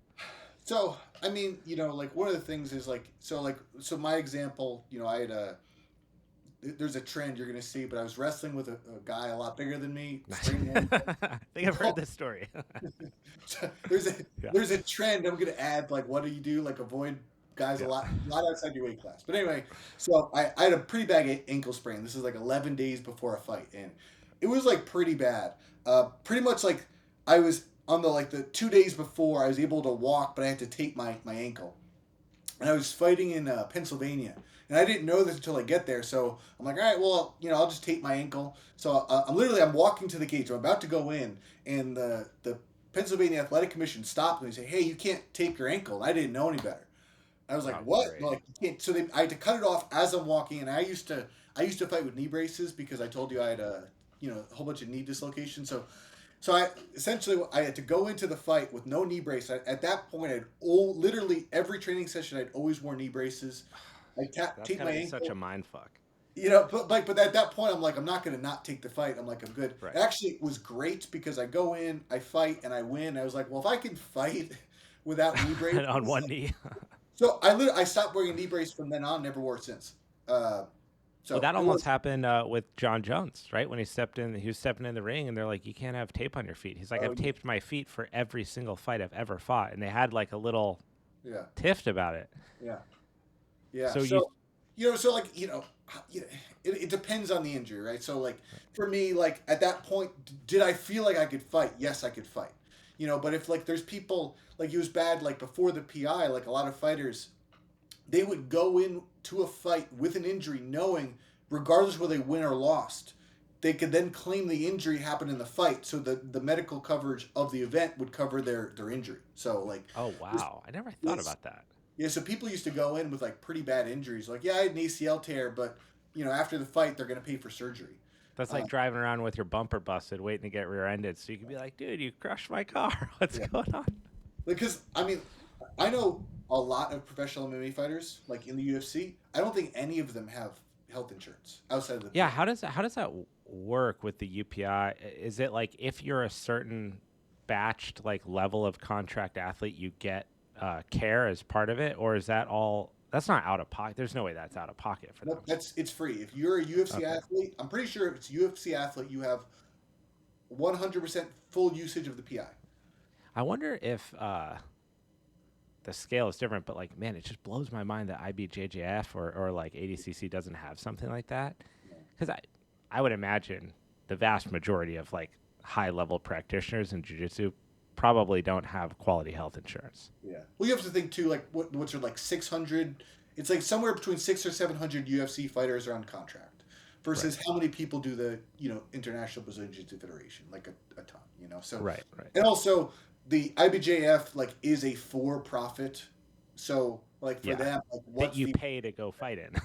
So, I mean, you know, like one of the things is like, so my example, you know, there's a trend you're going to see, but I was wrestling with a guy a lot bigger than me. I think I've heard this story. So there's a trend I'm going to add, like, what do you do? Like, avoid guys a lot outside your weight class. But anyway, so I had a pretty bad ankle sprain. This is like 11 days before a fight, and it was like pretty bad. Pretty much like I was on the 2 days before, I was able to walk, but I had to tape my ankle. And I was fighting in Pennsylvania, and I didn't know this until I get there. So I'm like, all right, well, you know, I'll just tape my ankle. So I'm walking to the cage. I'm about to go in, and the Pennsylvania Athletic Commission stopped me and said, hey, you can't tape your ankle. And I didn't know any better. I was like, what? Like, you can't. So I had to cut it off as I'm walking, and I used to fight with knee braces because I told you I had a whole bunch of knee dislocation. So I had to go into the fight with no knee brace. At that point, literally every training session I'd always worn knee braces. I taped my ankle. Such a mind fuck. You know, but at that point, I'm like, I'm not going to not take the fight. I'm like, I'm good. Right. Actually, it was great because I go in, I fight, and I win. I was like, well, if I can fight without knee braces on one knee. So I stopped wearing a knee brace from then on. Never wore it since. Well, that almost happened with John Jones, right? When he was stepping in the ring, and they're like, "You can't have tape on your feet." He's like, "I've taped my feet for every single fight I've ever fought," and they had like a little tiff about it. Yeah. So it depends on the injury, right? So like for me, like at that point, did I feel like I could fight? Yes, I could fight. You know, but if like there's people like it was bad like before the PI, like a lot of fighters, they would go into a fight with an injury knowing regardless whether they win or lost, they could then claim the injury happened in the fight, so the medical coverage of the event would cover their injury. So like, oh wow, I never thought about that. Yeah, so people used to go in with like pretty bad injuries, like I had an ACL tear, but you know after the fight they're going to pay for surgery. That's like driving around with your bumper busted, waiting to get rear-ended, so you can be like, dude, you crushed my car. What's going on? Because, I mean, I know a lot of professional MMA fighters, like in the UFC. I don't think any of them have health insurance outside of the... Yeah, how does that work with the UPI? Is it like if you're a certain batched like level of contract athlete, you get care as part of it? Or is that all... That's not out of pocket. There's no way that's out of pocket for them. It's free. If you're a UFC athlete, I'm pretty sure if it's a UFC athlete, you have 100% full usage of the PI. I wonder if the scale is different, but like, man, it just blows my mind that IBJJF or like ADCC doesn't have something like that. Because I would imagine the vast majority of like high level practitioners in jiu-jitsu probably don't have quality health insurance. Yeah. Well, you have to think too, like what's it like 600 it's like somewhere between 600 or 700 UFC fighters are on contract versus how many people do the, International Brazilian Jiu-Jitsu Federation, like a ton, So Right. and also the IBJJF like is a for-profit, so like for Yeah. them, like That what's you the pay to go fight in.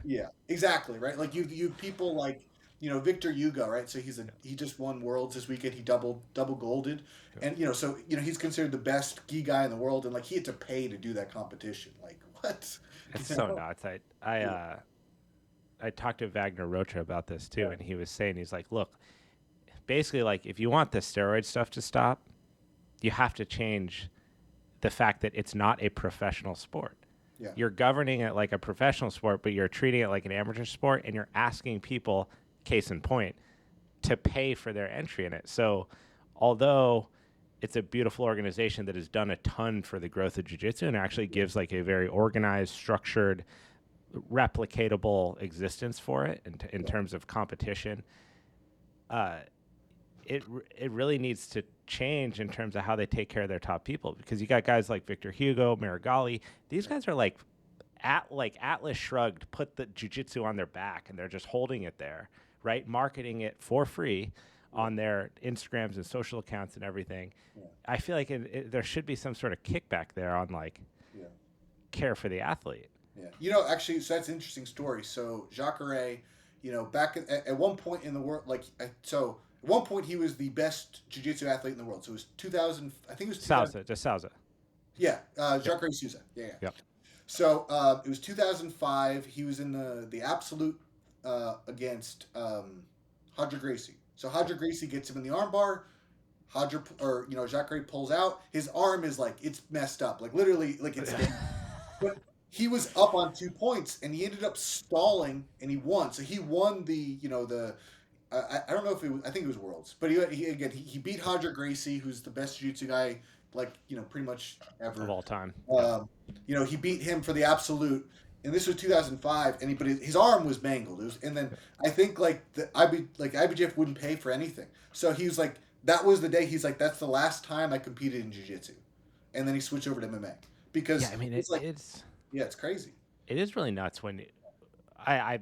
yeah, exactly, right? Like you people like, Victor Hugo, right? So he just won Worlds this weekend. He double golded, and so he's considered the best gi guy in the world, and like he had to pay to do that competition. Like what? It's You so know? nuts. Yeah, I talked to Wagner Rocha about this too, yeah, and he was saying, he's like, look, basically, like, if you want the steroid stuff to stop, you have to change the fact that it's not a professional sport. yeah, You're governing it like a professional sport, but you're treating it like an amateur sport, and you're asking people, case in point, to pay for their entry in it. So, although it's a beautiful organization that has done a ton for the growth of jiu-jitsu and actually gives like a very organized, structured, replicatable existence for it in terms of competition, uh, it really needs to change in terms of how they take care of their top people, because you got guys like Victor Hugo, Marigali. These guys are like Atlas Shrugged put the jiu-jitsu on their back and they're just holding it there, right? Marketing it for free on their Instagrams and social accounts and everything. yeah, I feel like there should be some sort of kickback there on like yeah. care for the athlete. Yeah. Actually, so that's an interesting story. So Jacare, back at one point in the world, so at one point he was the best jiu-jitsu athlete in the world. So it was 2000, I think it was 2000. Salsa, just Salsa. Yeah, Yep. Jacare Souza. Yeah, yeah. Yep. So it was 2005. He was in the absolute against Hadra Gracie. So Hadra Gracie gets him in the armbar. Jacare pulls out. His arm is like, it's messed up. Like literally, like it's but he was up on 2 points and he ended up stalling and he won. So he won I don't know if it was, I think it was Worlds, but he beat Hadra Gracie, who's the best jiu-jitsu guy, like, pretty much ever. Of all time. He beat him for the absolute, and this was 2005, but his arm was mangled. And then I think like IBJJF wouldn't pay for anything. So he was like, that was the day he's like, that's the last time I competed in jiu-jitsu. And then he switched over to MMA. Because I mean, it's it's crazy. It is really nuts when I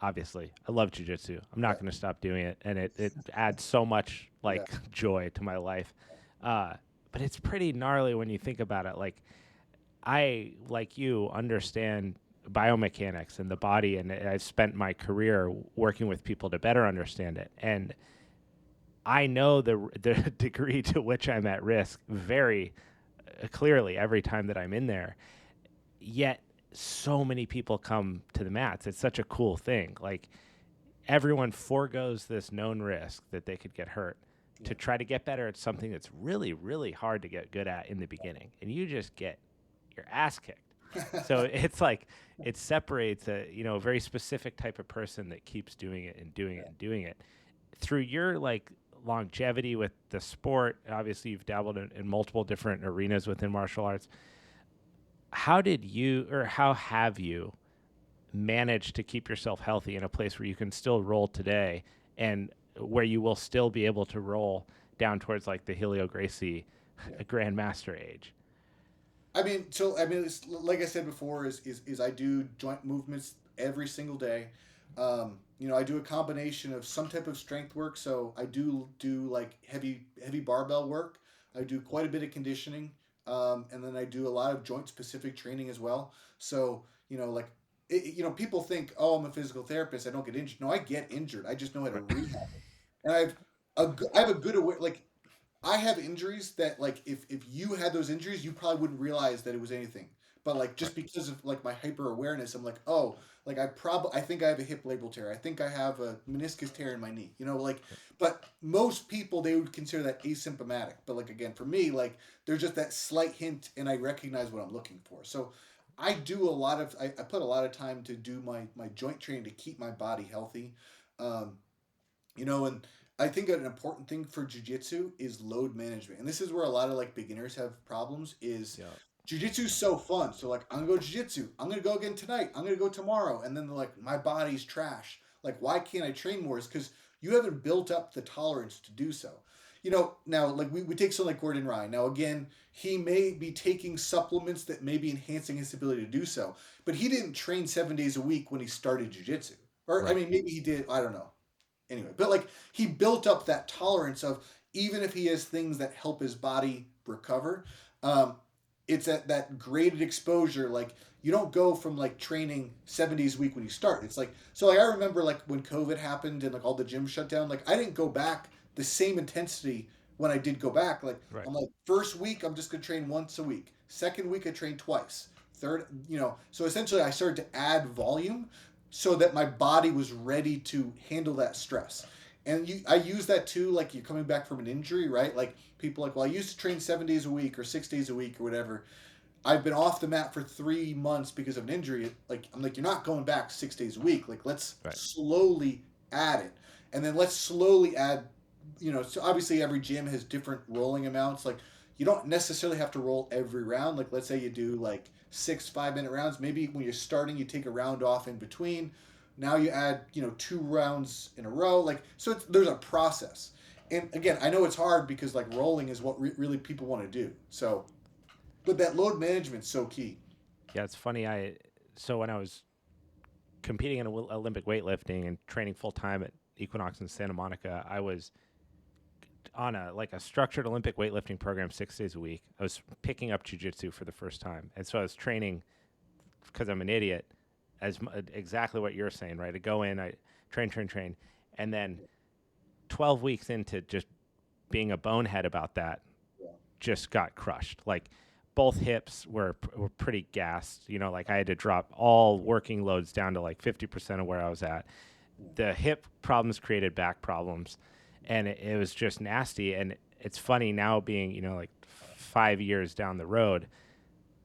obviously I love jiu-jitsu. I'm not going to stop doing it, and it adds so much like joy to my life. But it's pretty gnarly when you think about it. Like I, like you, understand biomechanics and the body, and I've spent my career working with people to better understand it. And I know the degree to which I'm at risk very clearly every time that I'm in there. Yet so many people come to the mats. It's such a cool thing. Like everyone forgoes this known risk that they could get hurt to try to get better at something that's really, really hard to get good at in the beginning. And you just get your ass kicked. So it's like it separates a very specific type of person that keeps doing it and doing it and doing it. Through your like longevity with the sport, obviously you've dabbled in multiple different arenas within martial arts. How have you managed to keep yourself healthy in a place where you can still roll today and where you will still be able to roll down towards like the Helio Gracie grandmaster age? It's, like I said before, is I do joint movements every single day. I do a combination of some type of strength work. So I do like heavy barbell work. I do quite a bit of conditioning, and then I do a lot of joint specific training as well. So people think, oh, I'm a physical therapist, I don't get injured. No, I get injured. I just know how to rehab it. And I have a good like I have injuries that like if you had those injuries, you probably wouldn't realize that it was anything. But like just because of like my hyper awareness, I'm like, oh, like I think I have a hip labral tear. I think I have a meniscus tear in my knee. But most people, they would consider that asymptomatic. But like again, for me, like there's just that slight hint and I recognize what I'm looking for. So I do I put a lot of time to do my joint training to keep my body healthy. And I think an important thing for jiu-jitsu is load management. And this is where a lot of like beginners have problems is jiu-jitsu is so fun. So like, I'm gonna go jiu-jitsu. I'm gonna go again tonight. I'm gonna go tomorrow. And then they're like, my body's trash. Like, why can't I train more? Is because you haven't built up the tolerance to do so. now like we take someone like Gordon Ryan. Now again, he may be taking supplements that may be enhancing his ability to do so, but he didn't train 7 days a week when he started jiu-jitsu. Or I Right. mean, maybe he did. I don't know. Anyway, but like he built up that tolerance of even if he has things that help his body recover, um, it's at that graded exposure. Like you don't go from like training 7 days a week when you start. It's like so. Like I remember like when COVID happened and like all the gyms shut down. Like I didn't go back the same intensity when I did go back. Like Right. I'm like first week I'm just gonna train once a week. Second week I train twice. Third, so essentially I started to add volume so that my body was ready to handle that stress. And I use that too, like you're coming back from an injury, right? Like people are like, well, I used to train 7 days a week or 6 days a week or whatever. I've been off the mat for 3 months because of an injury. Like I'm like, you're not going back 6 days a week. Like let's Right. slowly add it, and then let's slowly add. So obviously every gym has different rolling amounts. Like you don't necessarily have to roll every round. Like let's say you do like 6 5-minute rounds. Maybe when you're starting, you take a round off in between. Now you add 2 rounds in a row. Like so, there's a process. And again, I know it's hard because like rolling is what really people want to do. So but that load management's so key. Yeah, it's funny. So when I was competing in Olympic weightlifting and training full time at Equinox in Santa Monica, I was on a structured Olympic weightlifting program 6 days a week. I was picking up jujitsu for the first time, and so I was training because I'm an idiot. Exactly what you're saying, right? I go in, I train, and then 12 weeks into just being a bonehead about that, Yeah. just got crushed. Like both hips were pretty gassed. Like I had to drop all working loads down to like 50% of where I was at. The hip problems created back problems, and it was just nasty. And it's funny now being like 5 years down the road.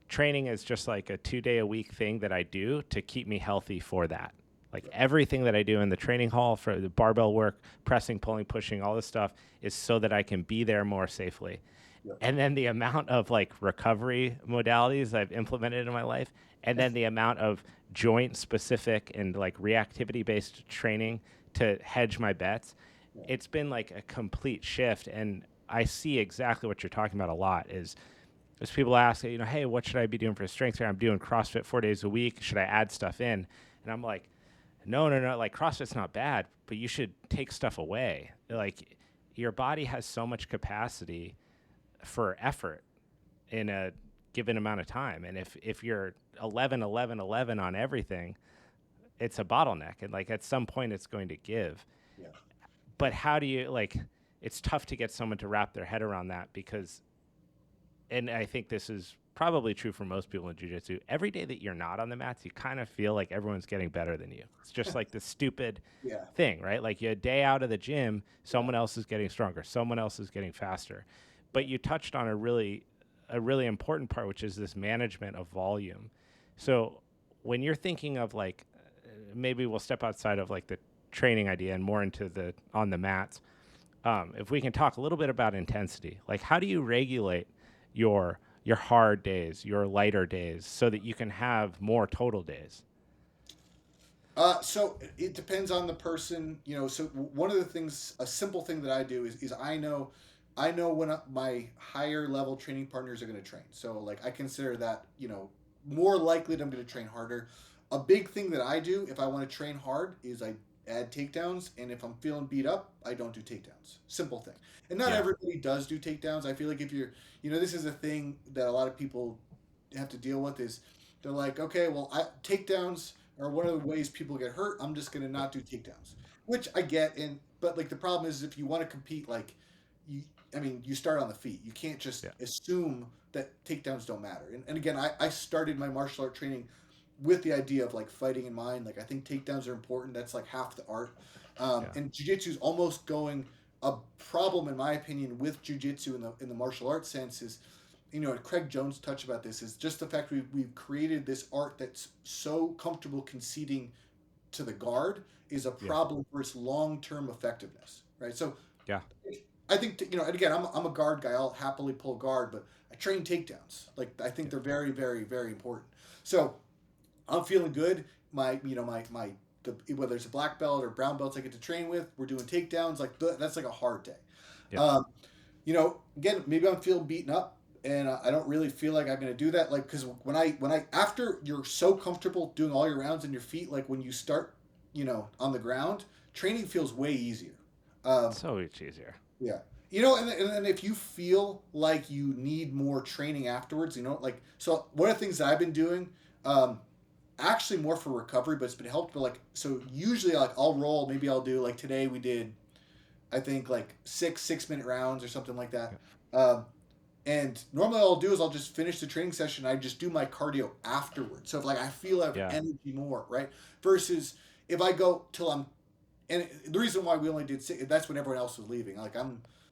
Training is just like a 2 day a week thing that I do to keep me healthy for that. Like everything that I do in the training hall for the barbell work, pressing, pulling, pushing, all this stuff is so that I can be there more safely. Yeah. And then the amount of like recovery modalities I've implemented in my life, and then the amount of joint specific and like reactivity based training to hedge my bets, it's been like a complete shift. And I see exactly what you're talking about a lot is as people ask, hey, what should I be doing for strength training? I'm doing CrossFit 4 days a week. Should I add stuff in? And I'm like, no. Like CrossFit's not bad, but you should take stuff away. Like your body has so much capacity for effort in a given amount of time. And if you're 11, 11, 11 on everything, it's a bottleneck. And like at some point it's going to give. Yeah. But how do you it's tough to get someone to wrap their head around that because, and I think this is probably true for most people in jiu-jitsu, every day that you're not on the mats, you kind of feel like everyone's getting better than you. It's just like this stupid Yeah. thing, right? Like a day out of the gym, someone else is getting stronger, someone else is getting faster. But you touched on a really important part, which is this management of volume. So when you're thinking of like, maybe we'll step outside of like the training idea and more into the on the mats. If we can talk a little bit about intensity, like how do you regulate your hard days, your lighter days, so that you can have more total days? So it depends on the person, So one of the things, a simple thing that I do is I know when my higher level training partners are going to train. So like I consider that more likely that I'm going to train harder. A big thing that I do if I want to train hard is I add takedowns, and if I'm feeling beat up, I don't do takedowns. Simple thing. And not Yeah. everybody does do takedowns. I feel like if you're, this is a thing that a lot of people have to deal with is they're like, okay, well, takedowns are one of the ways people get hurt. I'm just gonna not do takedowns, which I get. And but like the problem is if you want to compete, like you, I mean, you start on the feet. You can't just Yeah. assume that takedowns don't matter. And again, I started my martial art training with the idea of like fighting in mind. Like I think takedowns are important. That's like half the art. Yeah. And jiu-jitsu is almost going a problem in my opinion with jiu-jitsu in the martial arts sense is, and Craig Jones touched about this, is just the fact we've created this art that's so comfortable conceding to the guard is a Yeah. problem for its long-term effectiveness, right? So Yeah. I think, and again, I'm a guard guy. I'll happily pull guard, but I train takedowns. Like I think they're very, very, very important. So I'm feeling good. Whether it's a black belt or brown belts I get to train with, we're doing takedowns. Like that's like a hard day. Yep. Again, maybe I'm feeling beaten up, and I don't really feel like I'm going to do that. Like, because when I after you're so comfortable doing all your rounds on your feet, like when you start, on the ground, training feels way easier. Um, So much easier. yeah. And then if you feel like you need more training afterwards, like, so one of the things that I've been doing, um, actually more for recovery, but it's been helped. But like, so usually, like, I'll roll. Maybe I'll do, like, today we did, I think, like 6 minute rounds or something like that. Yep. Um, and normally all I'll do is I'll just finish the training session. I just do my cardio afterwards. So if, like, I feel I have Yeah. energy more, right? Versus if I go till I'm, and the reason why we only did six, that's when everyone else was leaving. Like,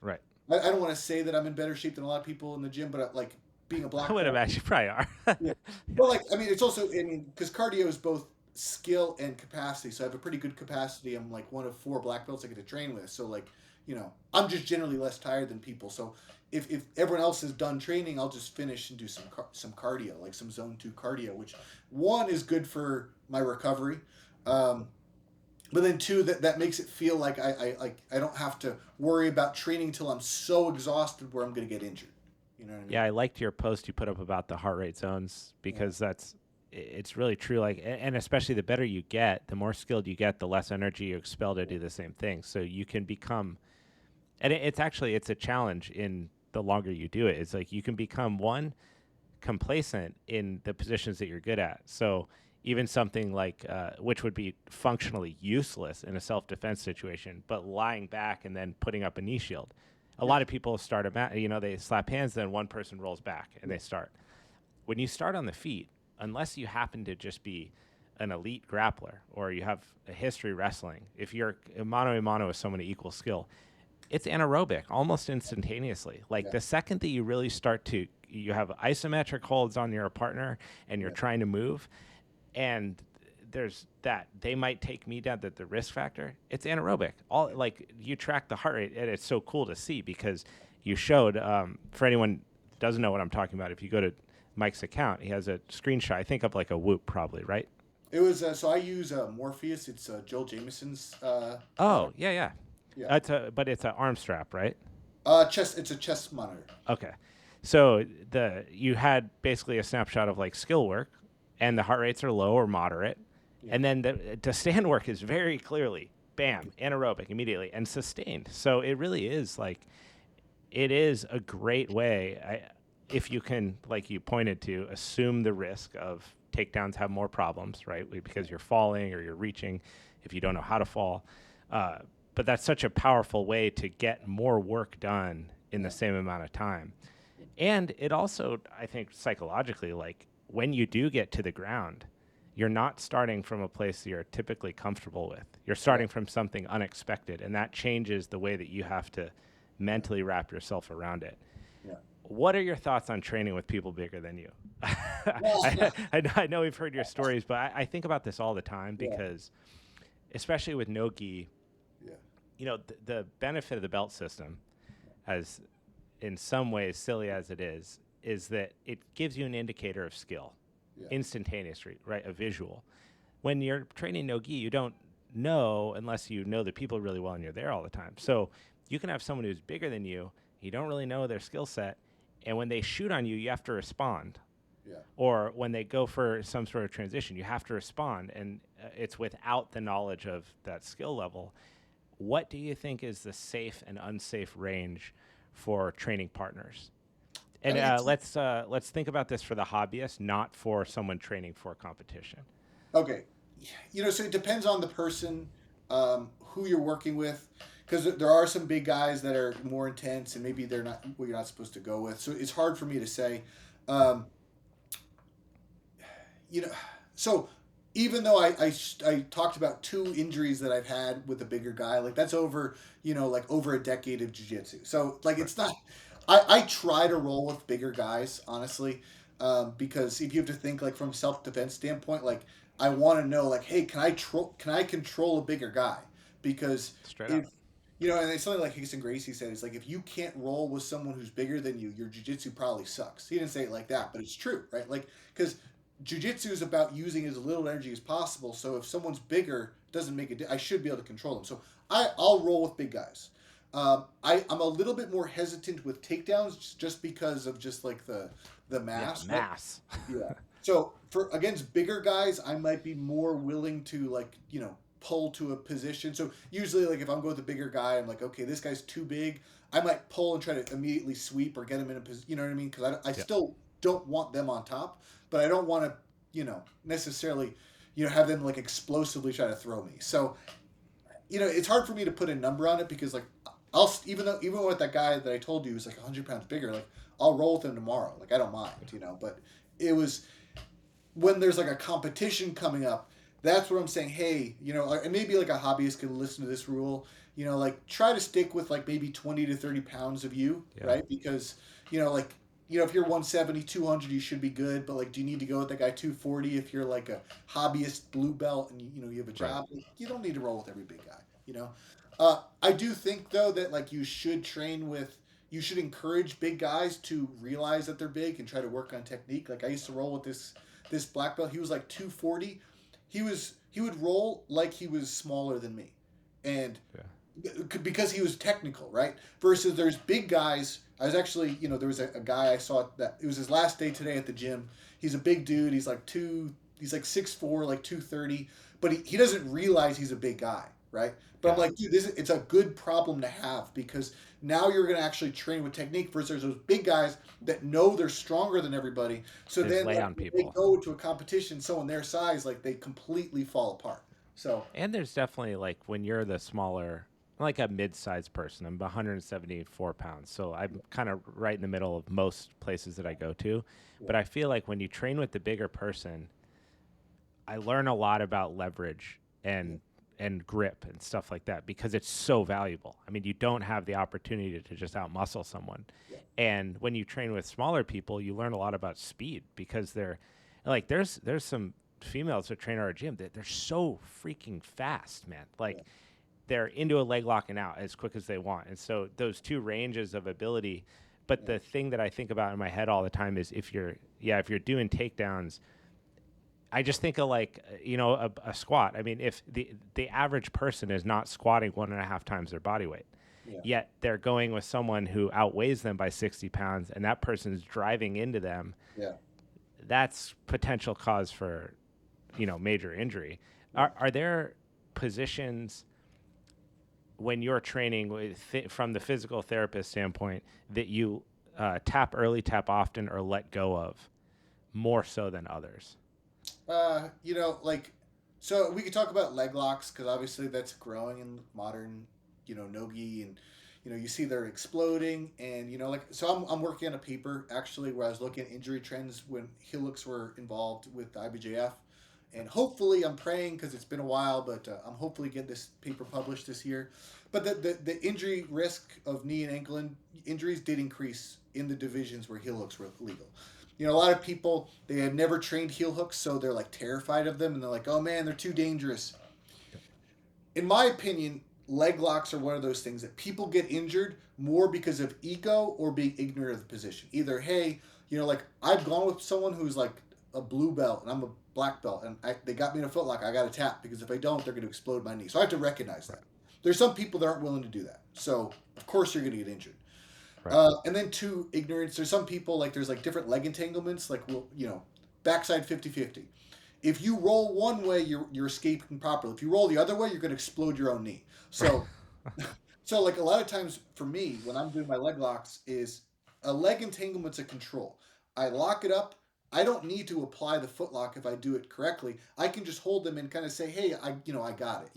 Right. I don't want to say that I'm in better shape than a lot of people in the gym, but like being a I black would belt, imagine you probably are. yeah. Yeah. Well, like, I mean, it's also, I mean, because cardio is both skill and capacity. So I have a pretty good capacity. I'm like one of 4 black belts I get to train with. So, like, I'm just generally less tired than people. So if everyone else is done training, I'll just finish and do some cardio, like some zone 2 cardio, which, one, is good for my recovery. Um, but then, two, that makes it feel like I don't have to worry about training till I'm so exhausted where I'm going to get injured. You know what I mean? Yeah, I liked your post you put up about the heart rate zones Yeah. because it's really true. Like, and especially the better you get, the more skilled you get, the less energy you expel to do the same thing. So you can become, and it's a challenge in the longer you do it. It's like you can become one complacent in the positions that you're good at. So even something like, which would be functionally useless in a self-defense situation, but lying back and then putting up a knee shield. A Yeah. lot of people start they slap hands, then one person rolls back and Yeah. they start. When you start on the feet, unless you happen to just be an elite grappler or you have a history wrestling, if you're mano a mano with someone of equal skill, it's anaerobic almost instantaneously. Like Yeah. the second that you really start to, you have isometric holds on your partner and you're Yeah. trying to move, and there's that they might take me down, that the risk factor, it's anaerobic. All, Yeah. like, you track the heart rate, and it's so cool to see because you showed, for anyone who doesn't know what I'm talking about, if you go to Mike's account, he has a screenshot, I think, of like a Whoop, probably, right? It was, so I use Morpheus. It's Joel Jameson's Oh, monitor. yeah, yeah. Yeah. But it's an arm strap, right? Chest. It's a chest monitor. Okay. So you had basically a snapshot of like skill work, and the heart rates are low or moderate, Yeah. and then the stand work is very clearly bam, anaerobic immediately and sustained. So it really is like, it is a great way, if you can, like you pointed to, assume the risk of takedowns have more problems, right? Because you're falling or you're reaching if you don't know how to fall. Uh, but that's such a powerful way to get more work done in the Yeah. same amount of time. And it also, I think, psychologically, like when you do get to the ground, you're not starting from a place you're typically comfortable with. You're Yeah. starting from something unexpected, and that changes the way that you have to mentally wrap yourself around it. Yeah. What are your thoughts on training with people bigger than you? Well, I know we've heard your stories, but I think about this all the time yeah. because, especially with no gi, Yeah. the benefit of the belt system, as in some ways silly as it is that it gives you an indicator of skill, Yeah. instantaneously, right? A visual. When you're training no gi, you don't know unless you know the people really well and you're there all the time. So you can have someone who's bigger than you don't really know their skill set, and when they shoot on you, you have to respond. Yeah. Or when they go for some sort of transition, you have to respond, and it's without the knowledge of that skill level. What do you think is the safe and unsafe range for training partners? I And mean, let's think about this for the hobbyist, not for someone training for competition. okay. So it depends on the person, who you're working with, because there are some big guys that are more intense, and maybe they're not what you're not supposed to go with. So it's hard for me to say. Um, you know, so even though I talked about 2 injuries that I've had with a bigger guy, like that's over, like over a decade of jiu-jitsu. So, like, Right. it's not, I try to roll with bigger guys, honestly, because if you have to think, like, from self-defense standpoint, like, I want to know, like, hey, can I control a bigger guy? Because Straight up. if, and it's something like Hickson Gracie said, it's like, if you can't roll with someone who's bigger than you, your jiu-jitsu probably sucks. He didn't say it like that, but it's true, right? Like, because jiu-jitsu is about using as little energy as possible. So if someone's bigger, it doesn't make I should be able to control them. So I'll roll with big guys. I'm a little bit more hesitant with takedowns just because of just like the Yeah, mass, right? mass. Yeah. So for against bigger guys, I might be more willing to like, pull to a position. So usually like if I'm going with a bigger guy, I'm like, okay, this guy's too big. I might pull and try to immediately sweep or get him in a position, you know what I mean? Because I Yep. still don't want them on top, but I don't want to, necessarily, have them like explosively try to throw me. So, it's hard for me to put a number on it because like even with that guy that I told you who's like 100 pounds bigger, like I'll roll with him tomorrow. Like I don't mind, but it was when there's like a competition coming up, that's where I'm saying, hey, and maybe like a hobbyist can listen to this rule, like try to stick with like maybe 20 to 30 pounds of you, Yeah. right? Because, like, if you're 170, 200, you should be good. But like, do you need to go with that guy 240 if you're like a hobbyist blue belt and you have a Right. job? Like, you don't need to roll with every big guy. I do think though that like you should encourage big guys to realize that they're big and try to work on technique. Like I used to roll with this black belt. He was like 240. He would roll like he was smaller than me, and Yeah. because he was technical, right? Versus there's big guys. I was actually, there was a guy I saw that it was his last day today at the gym. He's a big dude. He's like 6'4", like 230, but he doesn't realize he's a big guy, right? But I'm Yeah. like, dude, it's a good problem to have because now you're going to actually train with technique versus those big guys that know they're stronger than everybody. So They just then lay like, on when they people. go to a competition, someone their size, like they completely fall apart. So And there's definitely like when you're the smaller, I'm like a mid-sized person. I'm 174 pounds, so I'm kind of right in the middle of most places that I go to. yeah, But I feel like when you train with the bigger person, I learn a lot about leverage yeah, and grip and stuff like that because it's so valuable. I mean, you don't have the opportunity to just outmuscle someone. yeah, And when you train with smaller people, you learn a lot about speed because they're like there's some females that train at our gym that they're so freaking fast, man. yeah, Like they're into a leg lock and out as quick as they want. And so those two ranges of ability, but yeah, the thing that I think about in my head all the time is if you're doing takedowns, I just think of like a squat. I mean, if the average person is not squatting 1.5 times their body weight, yeah, yet they're going with someone who outweighs them by 60 pounds, and that person's driving into them, yeah, that's potential cause for major injury. yeah. Are there positions when you're training from the physical therapist standpoint that you tap early, tap often, or let go of more so than others? Like, so we could talk about leg locks because obviously that's growing in modern, nogi, and you see they're exploding, and like, so I'm working on a paper actually where I was looking at injury trends when heel hooks were involved with the IBJJF, and hopefully I'm praying because it's been a while, but I'm hopefully get this paper published this year. But the injury risk of knee and ankle injuries did increase in the divisions where heel hooks were legal. A lot of people they have never trained heel hooks, so they're like terrified of them, and they're like, "Oh man, they're too dangerous." In my opinion, leg locks are one of those things that people get injured more because of ego or being ignorant of the position. Either, hey, like I've gone with someone who's like a blue belt and I'm a black belt, and they got me in a footlock. I got to tap because if I don't, they're going to explode my knee. So I have to recognize Right. that. There's some people that aren't willing to do that. So of course you're going to get injured. Right. And then two, ignorance. There's some people like there's like different leg entanglements, like backside 50-50. If you roll one way, you're escaping properly. If you roll the other way, you're going to explode your own knee. So, so like a lot of times for me, when I'm doing my leg locks, is a leg entanglement's a control. I lock it up. I don't need to apply the foot lock if I do it correctly. I can just hold them and kind of say, "Hey, I got it."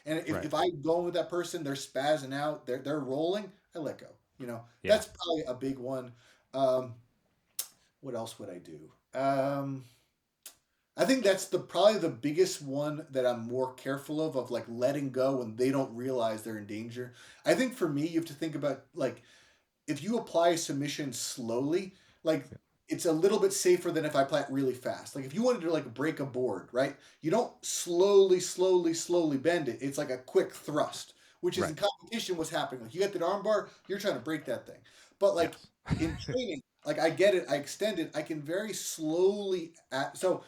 And if, Right. if I go with that person, they're spazzing out, they're rolling, I let go. Yeah. That's probably a big one. Um, what else would I do? I think that's probably the biggest one that I'm more careful of like letting go when they don't realize they're in danger. I think for me, you have to think about like if you apply a submission slowly, like it's a little bit safer than if I apply it really fast. Like if you wanted to like break a board, right? You don't slowly bend it. It's like a quick thrust, which is in Right. competition what's happening. Like you get the arm bar, you're trying to break that thing. But like Yes. in training, like I get it, I extend it, I can very slowly so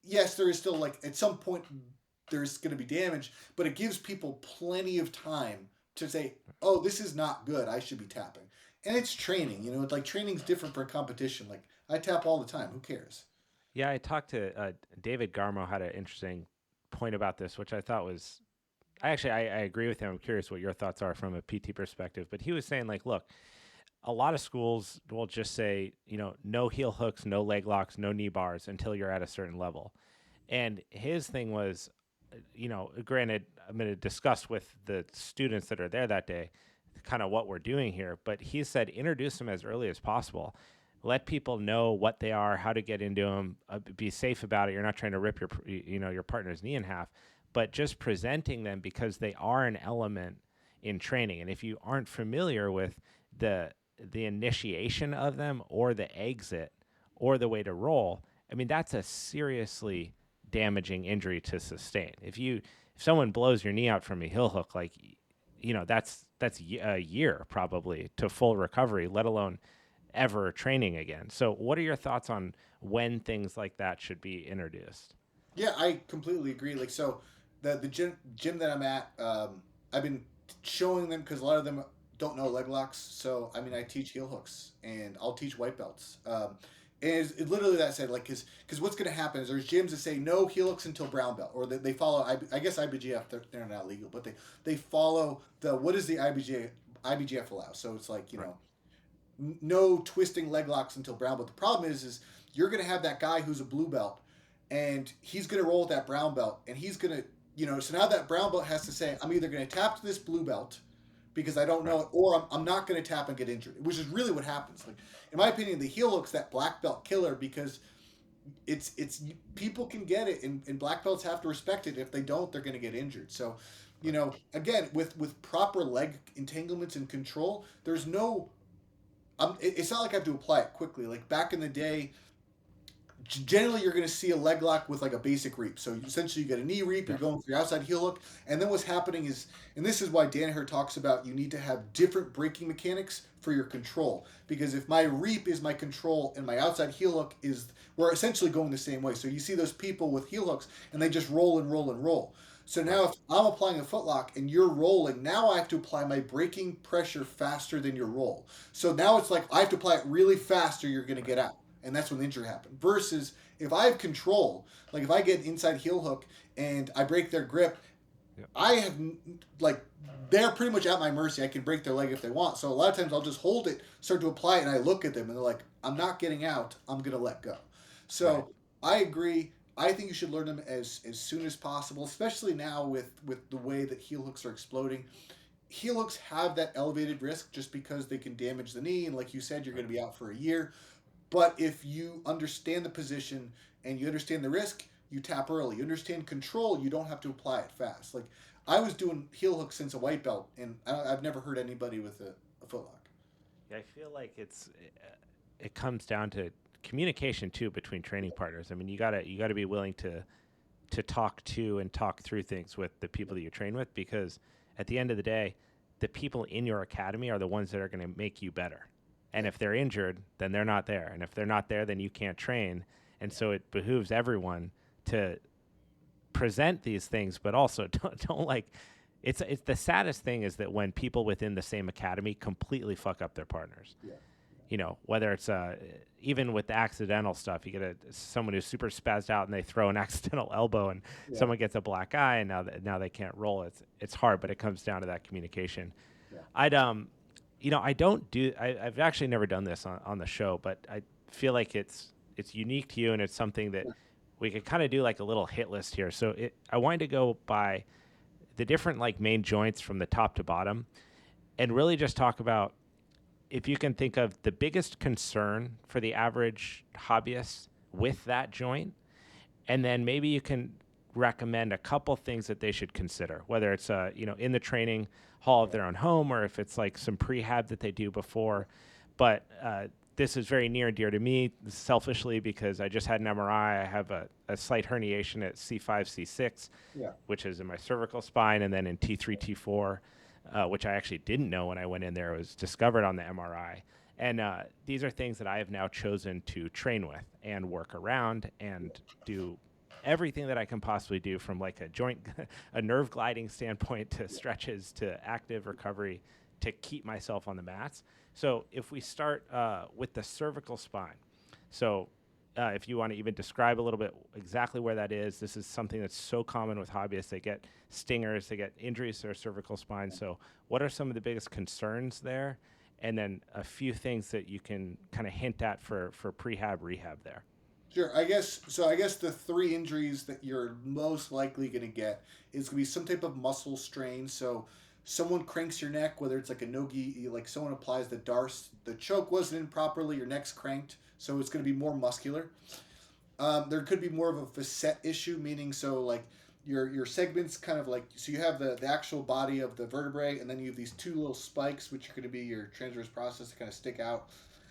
yes, there is still like at some point there's going to be damage, but it gives people plenty of time to say, oh, this is not good. I should be tapping. And it's training. It's like training's different for competition. Like I tap all the time. Who cares? Yeah, I talked to David Garmo had an interesting point about this, which I thought was I agree with him. I'm curious what your thoughts are from a PT perspective. But he was saying like, look, a lot of schools will just say, no heel hooks, no leg locks, no knee bars until you're at a certain level. And his thing was, granted, I'm going to discuss with the students that are there that day kind of what we're doing here. But he said introduce them as early as possible. Let people know what they are, how to get into them, be safe about it. You're not trying to rip your partner's knee in half, but just presenting them because they are an element in training. And if you aren't familiar with the initiation of them or the exit or the way to roll, I mean, that's a seriously damaging injury to sustain. If someone blows your knee out from a heel hook, like, that's a year probably to full recovery, let alone ever training again. So what are your thoughts on when things like that should be introduced? Yeah, I completely agree. Like so, the gym that I'm at, I've been showing them because a lot of them don't know leg locks. So I mean, I teach heel hooks and I'll teach white belts. And it's literally that said, like, because what's going to happen is there's gyms that say no heel hooks until brown belt, or they follow. I guess IBJJF they're not legal, but they follow what does the IBJJF allow? So it's like Right. no twisting leg locks until brown belt. The problem is you're going to have that guy who's a blue belt, and he's going to roll with that brown belt, and he's going to so now that brown belt has to say, I'm either going to tap to this blue belt because I don't Right. know it, or I'm not going to tap and get injured, which is really what happens. Like in my opinion, the heel hook's that black belt killer because it's people can get it, and black belts have to respect it. If they don't, they're going to get injured. So, again, with proper leg entanglements and control, there's no it's not like I have to apply it quickly. Like back in the day, generally you're going to see a leg lock with like a basic reap. So essentially you get a knee reap, you're Yeah. going for your outside heel hook, and then what's happening is, and this is why Danaher talks about you need to have different braking mechanics for your control. Because if my reap is my control and my outside heel hook is, we're essentially going the same way. So you see those people with heel hooks and they just roll and roll and roll. So now Right. if I'm applying a footlock and you're rolling, now I have to apply my braking pressure faster than your roll. So now it's like I have to apply it really fast or you're going to Right. get out. And that's when the injury happened. Versus if I have control, like if I get inside heel hook and I break their grip, Yep. I have like they're pretty much at my mercy. I can break their leg if they want. So a lot of times I'll just hold it, start to apply it, and I look at them and they're like, "I'm not getting out. I'm gonna let go." Right. So I agree. I think you should learn them as soon as possible, especially now with the way that heel hooks are exploding. Heel hooks have that elevated risk just because they can damage the knee, and like you said, you're Right. going to be out for a year. But if you understand the position and you understand the risk, you tap early. You understand control, you don't have to apply it fast. Like I was doing heel hooks since a white belt, and I've never hurt anybody with a footlock. Yeah, I feel like it comes down to communication too between training partners. I mean, you gotta be willing to talk to and talk through things with the people that you train with, because at the end of the day, the people in your academy are the ones that are going to make you better. And Yeah, if they're injured, then they're not there. And if they're not there, then you can't train. And so it behooves everyone to present these things, but also don't like it's the saddest thing is that when people within the same academy completely fuck up their partners. yeah, Whether it's even with the accidental stuff, you get someone who's super spazzed out and they throw an accidental elbow and yeah, someone gets a black eye and now they can't roll. It's hard, but it comes down to that communication. yeah, I'd I don't do I've actually never done this on the show, but I feel like it's unique to you and it's something that yeah. we could kind of do like a little hit list here. So I wanted to go by the different like main joints from the top to bottom and really just talk about if you can think of the biggest concern for the average hobbyist with that joint, and then maybe you can recommend a couple things that they should consider, whether it's in the training hall of Yeah. their own home or if it's like some prehab that they do before. But this is very near and dear to me selfishly because I just had an MRI. I have a slight herniation at C5, C6, Yeah. which is in my cervical spine, and then in T3, T4, which I actually didn't know when I went in there. It was discovered on the MRI. And these are things that I have now chosen to train with and work around and do everything that I can possibly do, from like a joint, a nerve gliding standpoint, to stretches, to active recovery, to keep myself on the mats. So if we start with the cervical spine, so if you want to even describe a little bit exactly where that is, this is something that's so common with hobbyists. They get stingers, they get injuries to their cervical spine. So what are some of the biggest concerns there? And then a few things that you can kind of hint at for prehab, rehab there. Sure. I guess so. I guess the three injuries that you're most likely going to get is going to be some type of muscle strain. So someone cranks your neck, whether it's like a no-gi, like someone applies the darce, the choke wasn't in properly, your neck's cranked, so it's going to be more muscular. There could be more of a facet issue, meaning so like your segments kind of like, so you have the actual body of the vertebrae, and then you have these two little spikes, which are going to be your transverse process to kind of stick out.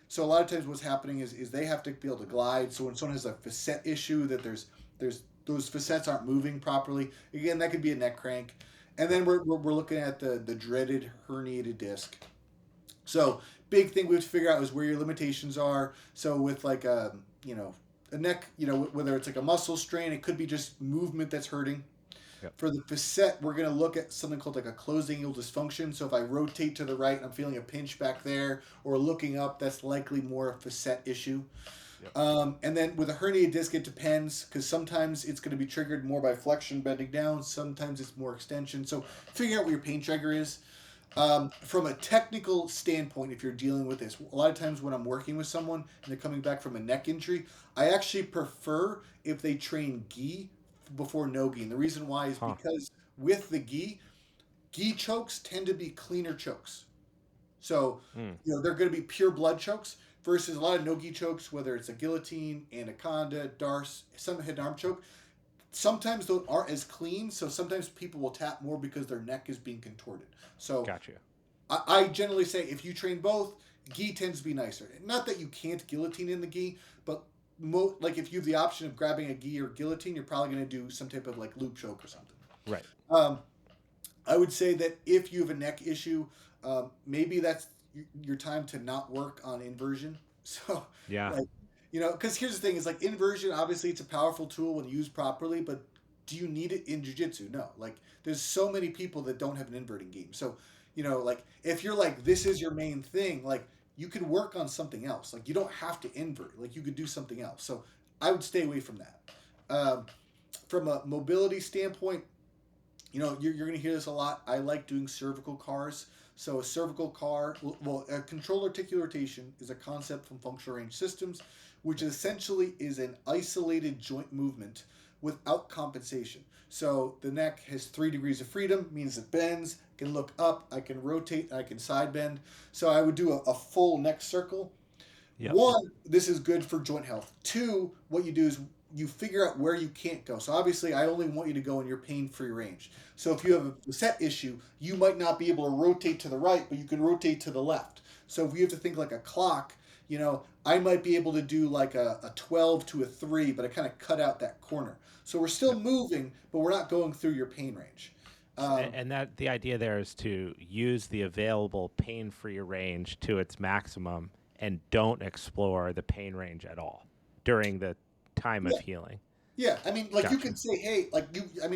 So a lot of times what's happening is they have to be able to glide. So when someone has a facet issue, that there's those facets aren't moving properly. Again, that could be a neck crank. And then we're looking at the dreaded herniated disc. So big thing we have to figure out is where your limitations are. So with like a neck, whether it's like a muscle strain, it could be just movement that's hurting. Yep. For the facet, we're going to look at something called like a closed angle dysfunction. So if I rotate to the right and I'm feeling a pinch back there, or looking up, that's likely more a facet issue. Yep. And then with a herniated disc, it depends, because sometimes it's going to be triggered more by flexion bending down. Sometimes it's more extension. So figure out what your pain trigger is. From a technical standpoint, if you're dealing with this, a lot of times when I'm working with someone and they're coming back from a neck injury, I actually prefer if they train gi before no gi. And the reason why is because with the gi chokes tend to be cleaner chokes. So, they're going to be pure blood chokes versus a lot of no gi chokes, whether it's a guillotine, anaconda, darce, some head and arm choke. Sometimes those aren't as clean, so sometimes people will tap more because their neck is being contorted. So, gotcha. I generally say if you train both, gi tends to be nicer. Not that you can't guillotine in the gi, but like if you have the option of grabbing a gi or guillotine, you're probably going to do some type of like loop choke or something. Right. I would say that if you have a neck issue, maybe that's your time to not work on inversion. So, yeah. Because here's the thing, is like inversion, obviously it's a powerful tool when used properly, but do you need it in jiu-jitsu? No. Like, there's so many people that don't have an inverting game. So, like, if you're like, this is your main thing, like, you can work on something else. Like, you don't have to invert. Like, you could do something else. So, I would stay away from that. From a mobility standpoint, you're going to hear this a lot. I like doing cervical cars. So a cervical car, a controlled articular rotation is a concept from functional range systems, which essentially is an isolated joint movement without compensation. So the neck has 3 degrees of freedom, means it bends, I can look up, I can rotate, I can side bend. So I would do a full neck circle. Yep. 1, this is good for joint health. 2, what you do is you figure out where you can't go. So obviously, I only want you to go in your pain-free range. So if you have a facet issue, you might not be able to rotate to the right, but you can rotate to the left. So if you have to think like a clock, I might be able to do like a 12 to a 3, but I kind of cut out that corner. So we're still moving, but we're not going through your pain range. And that the idea there is to use the available pain-free range to its maximum and don't explore the pain range at all during the time of healing. Yeah, I mean, like, gotcha. You can say, hey,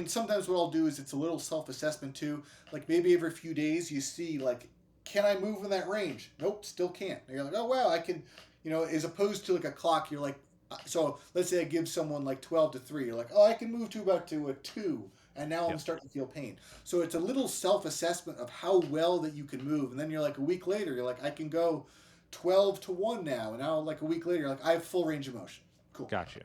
sometimes what I'll do is it's a little self-assessment too. Like, maybe every few days you see, like, can I move in that range? Nope, still can't. And you're like, oh, wow, I can, as opposed to like a clock, you're like, so let's say I give someone like 12 to 3. You're like, oh, I can move to about to a 2, and now I'm starting to feel pain. So it's a little self-assessment of how well that you can move. And then you're like, a week later, you're like, I can go 12 to 1 now. And now, like, a week later, you're like, I have full range of motion. Cool. Gotcha.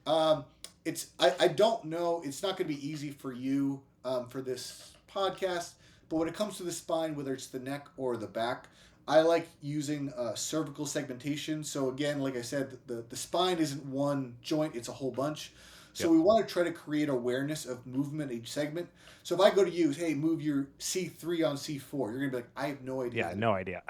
I don't know. It's not going to be easy for you for this podcast, but when it comes to the spine, whether it's the neck or the back, I like using cervical segmentation. So again, like I said, the spine isn't one joint; it's a whole bunch. So we want to try to create awareness of movement each segment. So if I go to use, hey, move your C3 on C4, you're gonna be like, I have no idea. Yeah, no idea.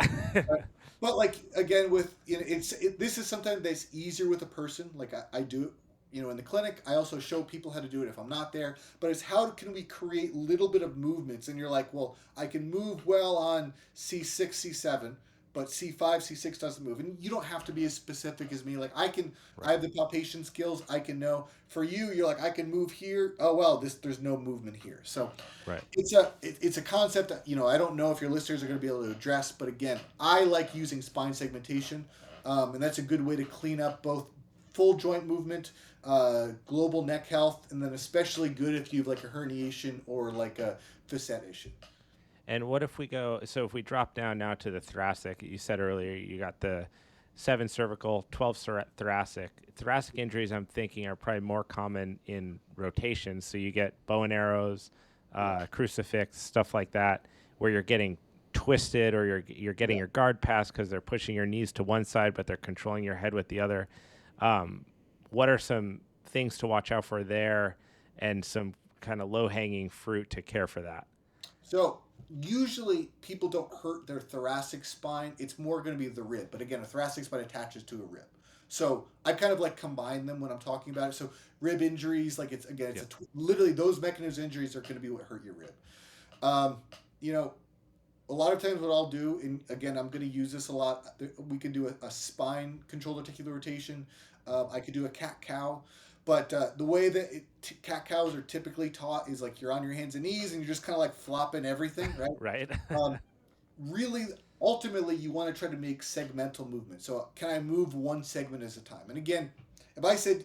But like again, with this is sometimes that's easier with a person. Like I do it. In the clinic, I also show people how to do it if I'm not there. But it's how can we create a little bit of movements? And you're like, well, I can move well on C6, C7, but C5, C6 doesn't move. And you don't have to be as specific as me. Like I Right. have the palpation skills. I can know. For you, you're like, I can move here. Oh well, there's no movement here. So Right. it's a concept that, I don't know if your listeners are going to be able to address, but again, I like using spine segmentation, and that's a good way to clean up both full joint movement, global neck health, and then especially good if you have like a herniation or like a facettation. And what if we go? So if we drop down now to the thoracic, you said earlier you got the 7 cervical, 12 thoracic. Thoracic injuries, I'm thinking, are probably more common in rotations. So you get bow and arrows, Yeah, crucifix, stuff like that, where you're getting twisted or you're getting yeah. your guard passed because they're pushing your knees to one side, but they're controlling your head with the other. Um, what are some things to watch out for there, and some kind of low hanging fruit to care for that? So usually people don't hurt their thoracic spine. It's more going to be the rib. But again, a thoracic spine attaches to a rib. So I kind of like combine them when I'm talking about it. So rib injuries, like Yep. literally those mechanism injuries are going to be what hurt your rib. Um, you know, a lot of times what I'll do, and again, I'm going to use this a lot. We can do a spine controlled articular rotation. I could do a cat cow, but the way that cat cows are typically taught is like you're on your hands and knees and you're just kind of like flopping everything, right? Right. Um, really, ultimately, you want to try to make segmental movement. So, can I move one segment at a time? And again, if I said,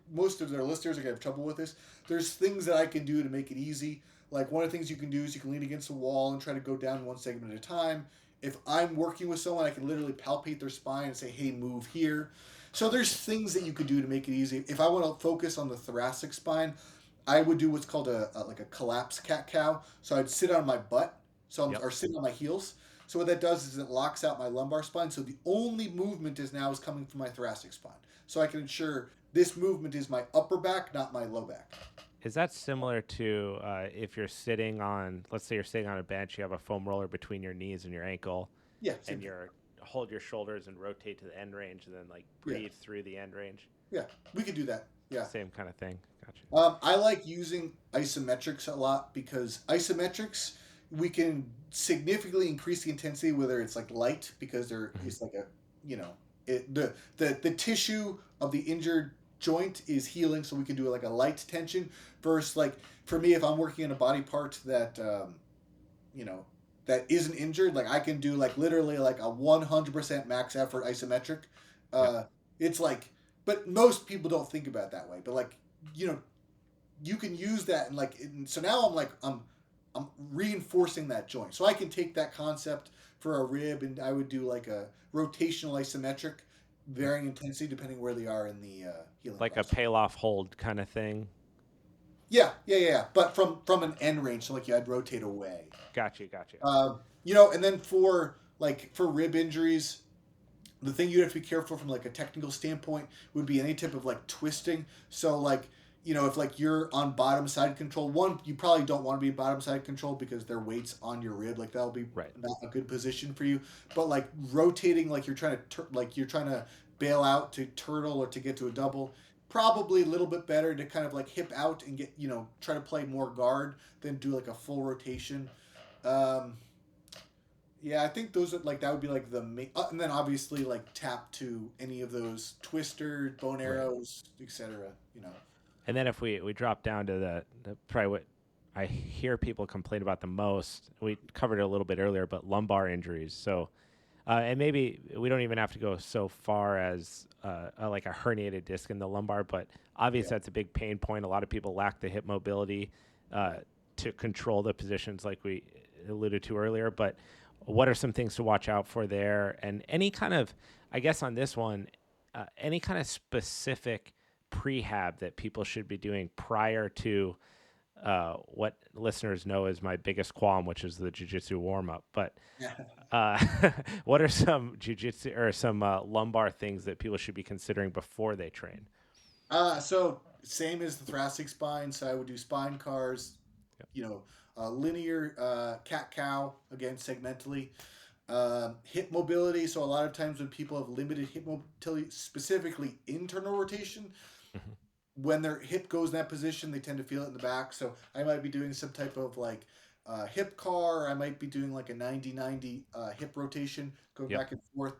most of their listeners are gonna have trouble with this. There's things that I can do to make it easy. Like one of the things you can do is you can lean against the wall and try to go down one segment at a time. If I'm working with someone, I can literally palpate their spine and say, "Hey, move here." So there's things that you could do to make it easy. If I want to focus on the thoracic spine, I would do what's called like a collapse cat cow. So I'd sit on my butt, Yep. or sitting on my heels. So what that does is it locks out my lumbar spine. So the only movement is coming from my thoracic spine. So I can ensure this movement is my upper back, not my low back. Is that similar to if you're sitting on, let's say you're sitting on a bench, you have a foam roller between your knees and your ankle, Yeah, same and thing. you're hold your shoulders and rotate to the end range, and then like Yeah, breathe through the end range? yeah, we could do that. Yeah. Same kind of thing. Gotcha. I like using isometrics a lot because isometrics we can significantly increase the intensity, whether it's like light because there Mhm. is like a you know the tissue of the injured joint is healing, so we can do like a light tension versus like for me if I'm working in a body part that you know that isn't injured, like I can do like literally like a 100% max effort isometric. Yep. Uh, it's like, but most people don't think about it that way. But like you know you can use that and like so now I'm reinforcing that joint so I can take that concept for a rib and I would do like a rotational isometric Yep. varying intensity depending where they are in the healing Like a process. pale off hold kind of thing. Yeah, but from an end range, so like yeah, I'd rotate away. Gotcha. Gotcha. And then for rib injuries, the thing you have to be careful from like a technical standpoint would be any type of like twisting. So like if like you're on bottom side control, one you probably don't want to be bottom side control because their weight's on your rib. Like that'll be Right. not a good position for you. But like rotating, like you're trying to bail out to turtle or to get to a double. Probably a little bit better to kind of like hip out and get try to play more guard than do like a full rotation. Um, yeah, I think those are like that would be like the main, and then obviously like tap to any of those twister, bone Right. arrows, etc. And then if we drop down to the probably what I hear people complain about the most, we covered it a little bit earlier, but lumbar injuries. So, and maybe we don't even have to go so far as like a herniated disc in the lumbar, but Yeah, obviously that's a big pain point. A lot of people lack the hip mobility uh, right. to control the positions, like we alluded to earlier. But what are some things to watch out for there? And any kind of, I guess on this one, any kind of specific prehab that people should be doing prior to what listeners know is my biggest qualm, which is the jujitsu warm up. But Yeah. uh, what are some jujitsu or some lumbar things that people should be considering before they train? So same as the thoracic spine. So I would do spine cars, Yep. linear cat cow again segmentally. Hip mobility. So a lot of times when people have limited hip mobility, specifically internal rotation, Mhm. when their hip goes in that position, they tend to feel it in the back. So I might be doing some type of like hip car. I might be doing like a 90-90 hip rotation, going Yep. back and forth.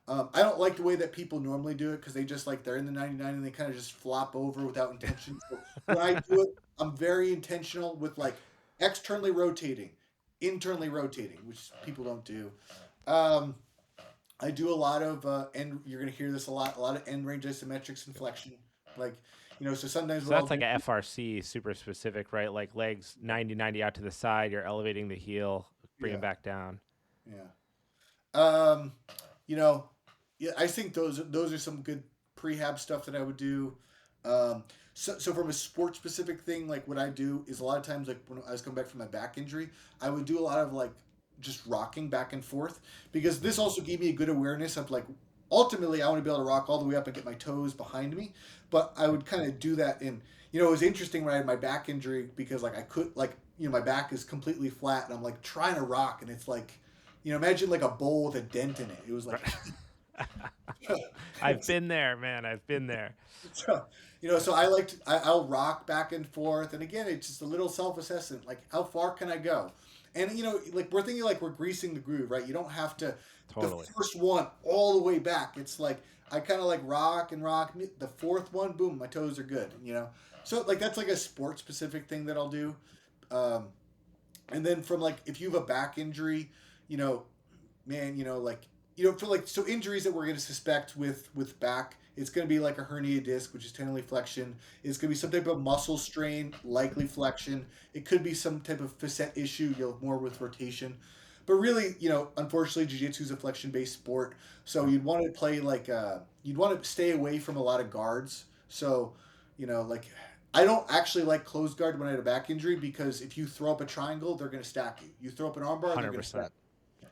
I don't like the way that people normally do it because they just like they're in the 90-90 and they kind of just flop over without intention. So when I do it, I'm very intentional with like externally rotating, internally rotating, which people don't do. Um, I do a lot of end. You're gonna hear this a lot of end range isometrics and flexion. Like, so sometimes So what I'll that's like do, a FRC, super specific, right? Like legs 90-90 out to the side. You're elevating the heel, bringing yeah, back down. yeah. Um, you know, yeah, I think those are some good prehab stuff that I would do. So from a sport specific thing, like what I do is a lot of times like when I was coming back from my back injury, I would do a lot of like just rocking back and forth because this Mhm. also gave me a good awareness of like ultimately I want to be able to rock all the way up and get my toes behind me, but I would kind of do that in it was interesting when I had my back injury because like I could like my back is completely flat and I'm like trying to rock and it's like imagine like a bowl with a dent in it. It was like, I've been there, man. I've been there. so, so I'll rock back and forth. And again, it's just a little self assessment. Like, how far can I go? And, like we're thinking like we're greasing the groove, right? You don't have to, the Totally. first one all the way back. It's like, I kind of like rock and rock. The fourth one, boom, my toes are good. So, like, that's like a sport specific thing that I'll do. Um, and then from like, if you have a back injury, you know, man, like for like so injuries that we're going to suspect with back, it's going to be like a hernia disc, which is tendinally flexion. It's going to be some type of muscle strain, likely flexion. It could be some type of facet issue, more with rotation. But really, unfortunately, jiu-jitsu is a flexion-based sport, so Yep. you'd want to play like you'd want to stay away from a lot of guards. So, like I don't actually like closed guard when I had a back injury because if you throw up a triangle, they're going to stack you. You throw up an armbar, they're going to stack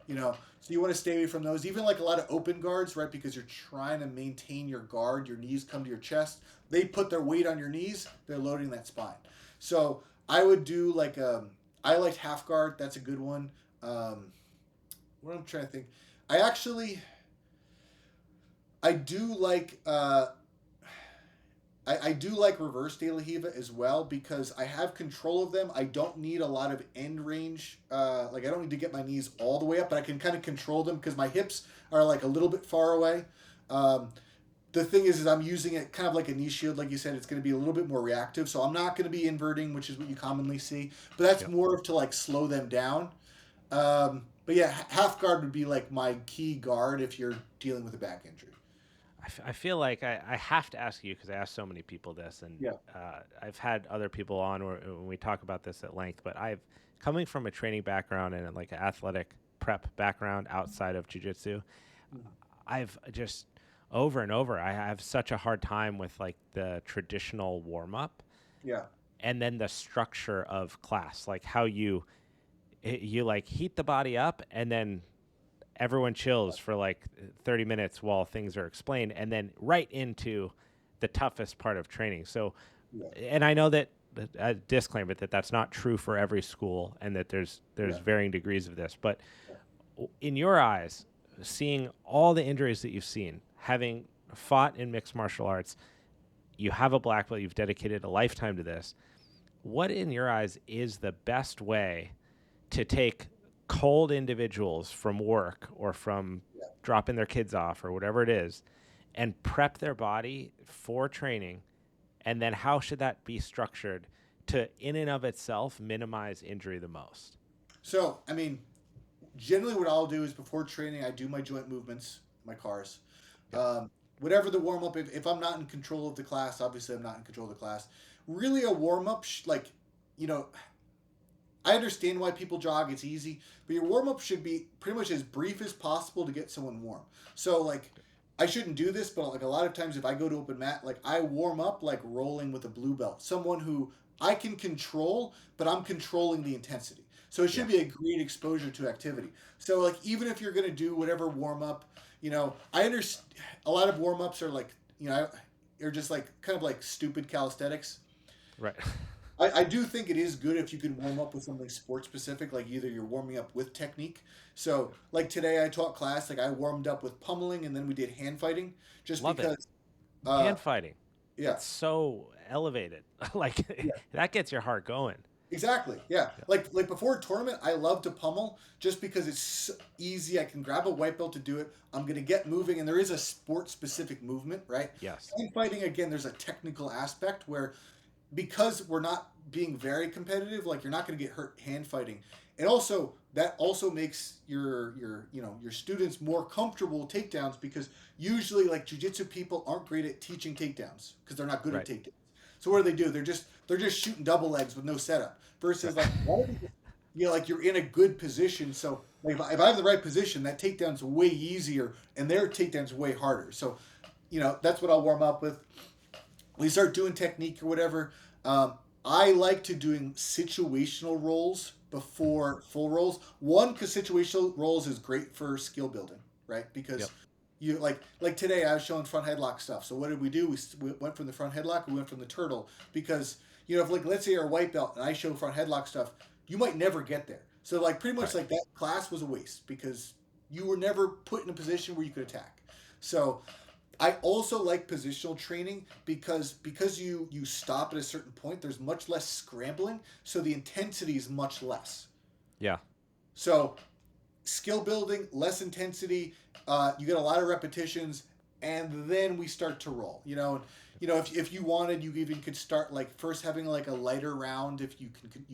100%. so you want to stay away from those. Even like a lot of open guards, right? Because you're trying to maintain your guard. Your knees come to your chest. They put their weight on your knees. They're loading that spine. So I would do like I liked half guard. That's a good one. What I'm trying to think. I actually I do like I do like reverse De La Hiva as well because I have control of them. I don't need a lot of end range. Like I don't need to get my knees all the way up, but I can kind of control them because my hips are like a little bit far away. Um, the thing is I'm using it kind of like a knee shield, like you said. It's going to be a little bit more reactive, so I'm not going to be inverting, which is what you commonly see. But that's Yep. more of to like slow them down. But yeah, half guard would be like my key guard if you're dealing with a back injury. I feel like I have to ask you because I ask so many people this, and Yeah. I've had other people on when we talk about this at length. But I've coming from a training background and like an athletic prep background outside of jujitsu, I've just over and over I have such a hard time with like the traditional warm up Yeah. and then the structure of class, like how you like heat the body up and then everyone chills for like 30 minutes while things are explained and then right into the toughest part of training. So, Yeah. and I know that a disclaimer that that's not true for every school and that there's Yeah. varying degrees of this, but in your eyes, seeing all the injuries that you've seen, having fought in mixed martial arts, you have a black belt, you've dedicated a lifetime to this. What in your eyes is the best way to take cold individuals from work or from Yeah. dropping their kids off or whatever it is and prep their body for training? And then how should that be structured to, in and of itself, minimize injury the most? So, I mean, generally what I'll do is before training, I do my joint movements, my cars. Yep. Whatever the warm up, if I'm not in control of the class, obviously I'm not in control of the class. Really, a warm up, you know, I understand why people jog, it's easy, but your warm up should be pretty much as brief as possible to get someone warm. So, like, I shouldn't do this, but like a lot of times if I go to open mat, like I warm up like rolling with a blue belt, someone who I can control, but I'm controlling the intensity. So it should Yeah. be a great exposure to activity. So like even if you're gonna do whatever warm up, I understand a lot of warm ups are like are just like kind of like stupid calisthenics. Right. I do think it is good if you can warm up with something sport specific, like either you're warming up with technique. So, like today, I taught class, like I warmed up with pummeling, and then we did hand fighting, just Love it. because. Uh, Hand fighting. yeah, It's so elevated. Like yeah, that gets your heart going. Exactly. Yeah. Like before a tournament, I love to pummel just because it's so easy. I can grab a white belt to do it. I'm gonna get moving, and there is a sport specific movement, right? Yes. Hand fighting again, there's a technical aspect where because we're not being very competitive, like you're not gonna get hurt hand fighting. And also that also makes your students more comfortable with takedowns because usually like jujitsu people aren't great at teaching takedowns because they're not good at Right. takedowns. So what do? They're just shooting double legs with no setup. Versus like why don't we just, like you're in a good position. So like if I have the right position, that takedown's way easier and their takedown's way harder. So that's what I'll warm up with. We start doing technique or whatever. I like to doing situational rolls before full rolls. One, because situational rolls is great for skill building, right? Because Yep. you like today I was showing front headlock stuff. So what did we do? We went from the front headlock. We went from the turtle because if like let's say you're a white belt and I show front headlock stuff, you might never get there. So like pretty much Right. like that class was a waste because you were never put in a position where you could attack. So I also like positional training because you stop at a certain point. There's much less scrambling, so the intensity is much less. Yeah. So skill building, less intensity. You get a lot of repetitions, and then we start to roll. If you wanted, you even could start like first having like a lighter round if you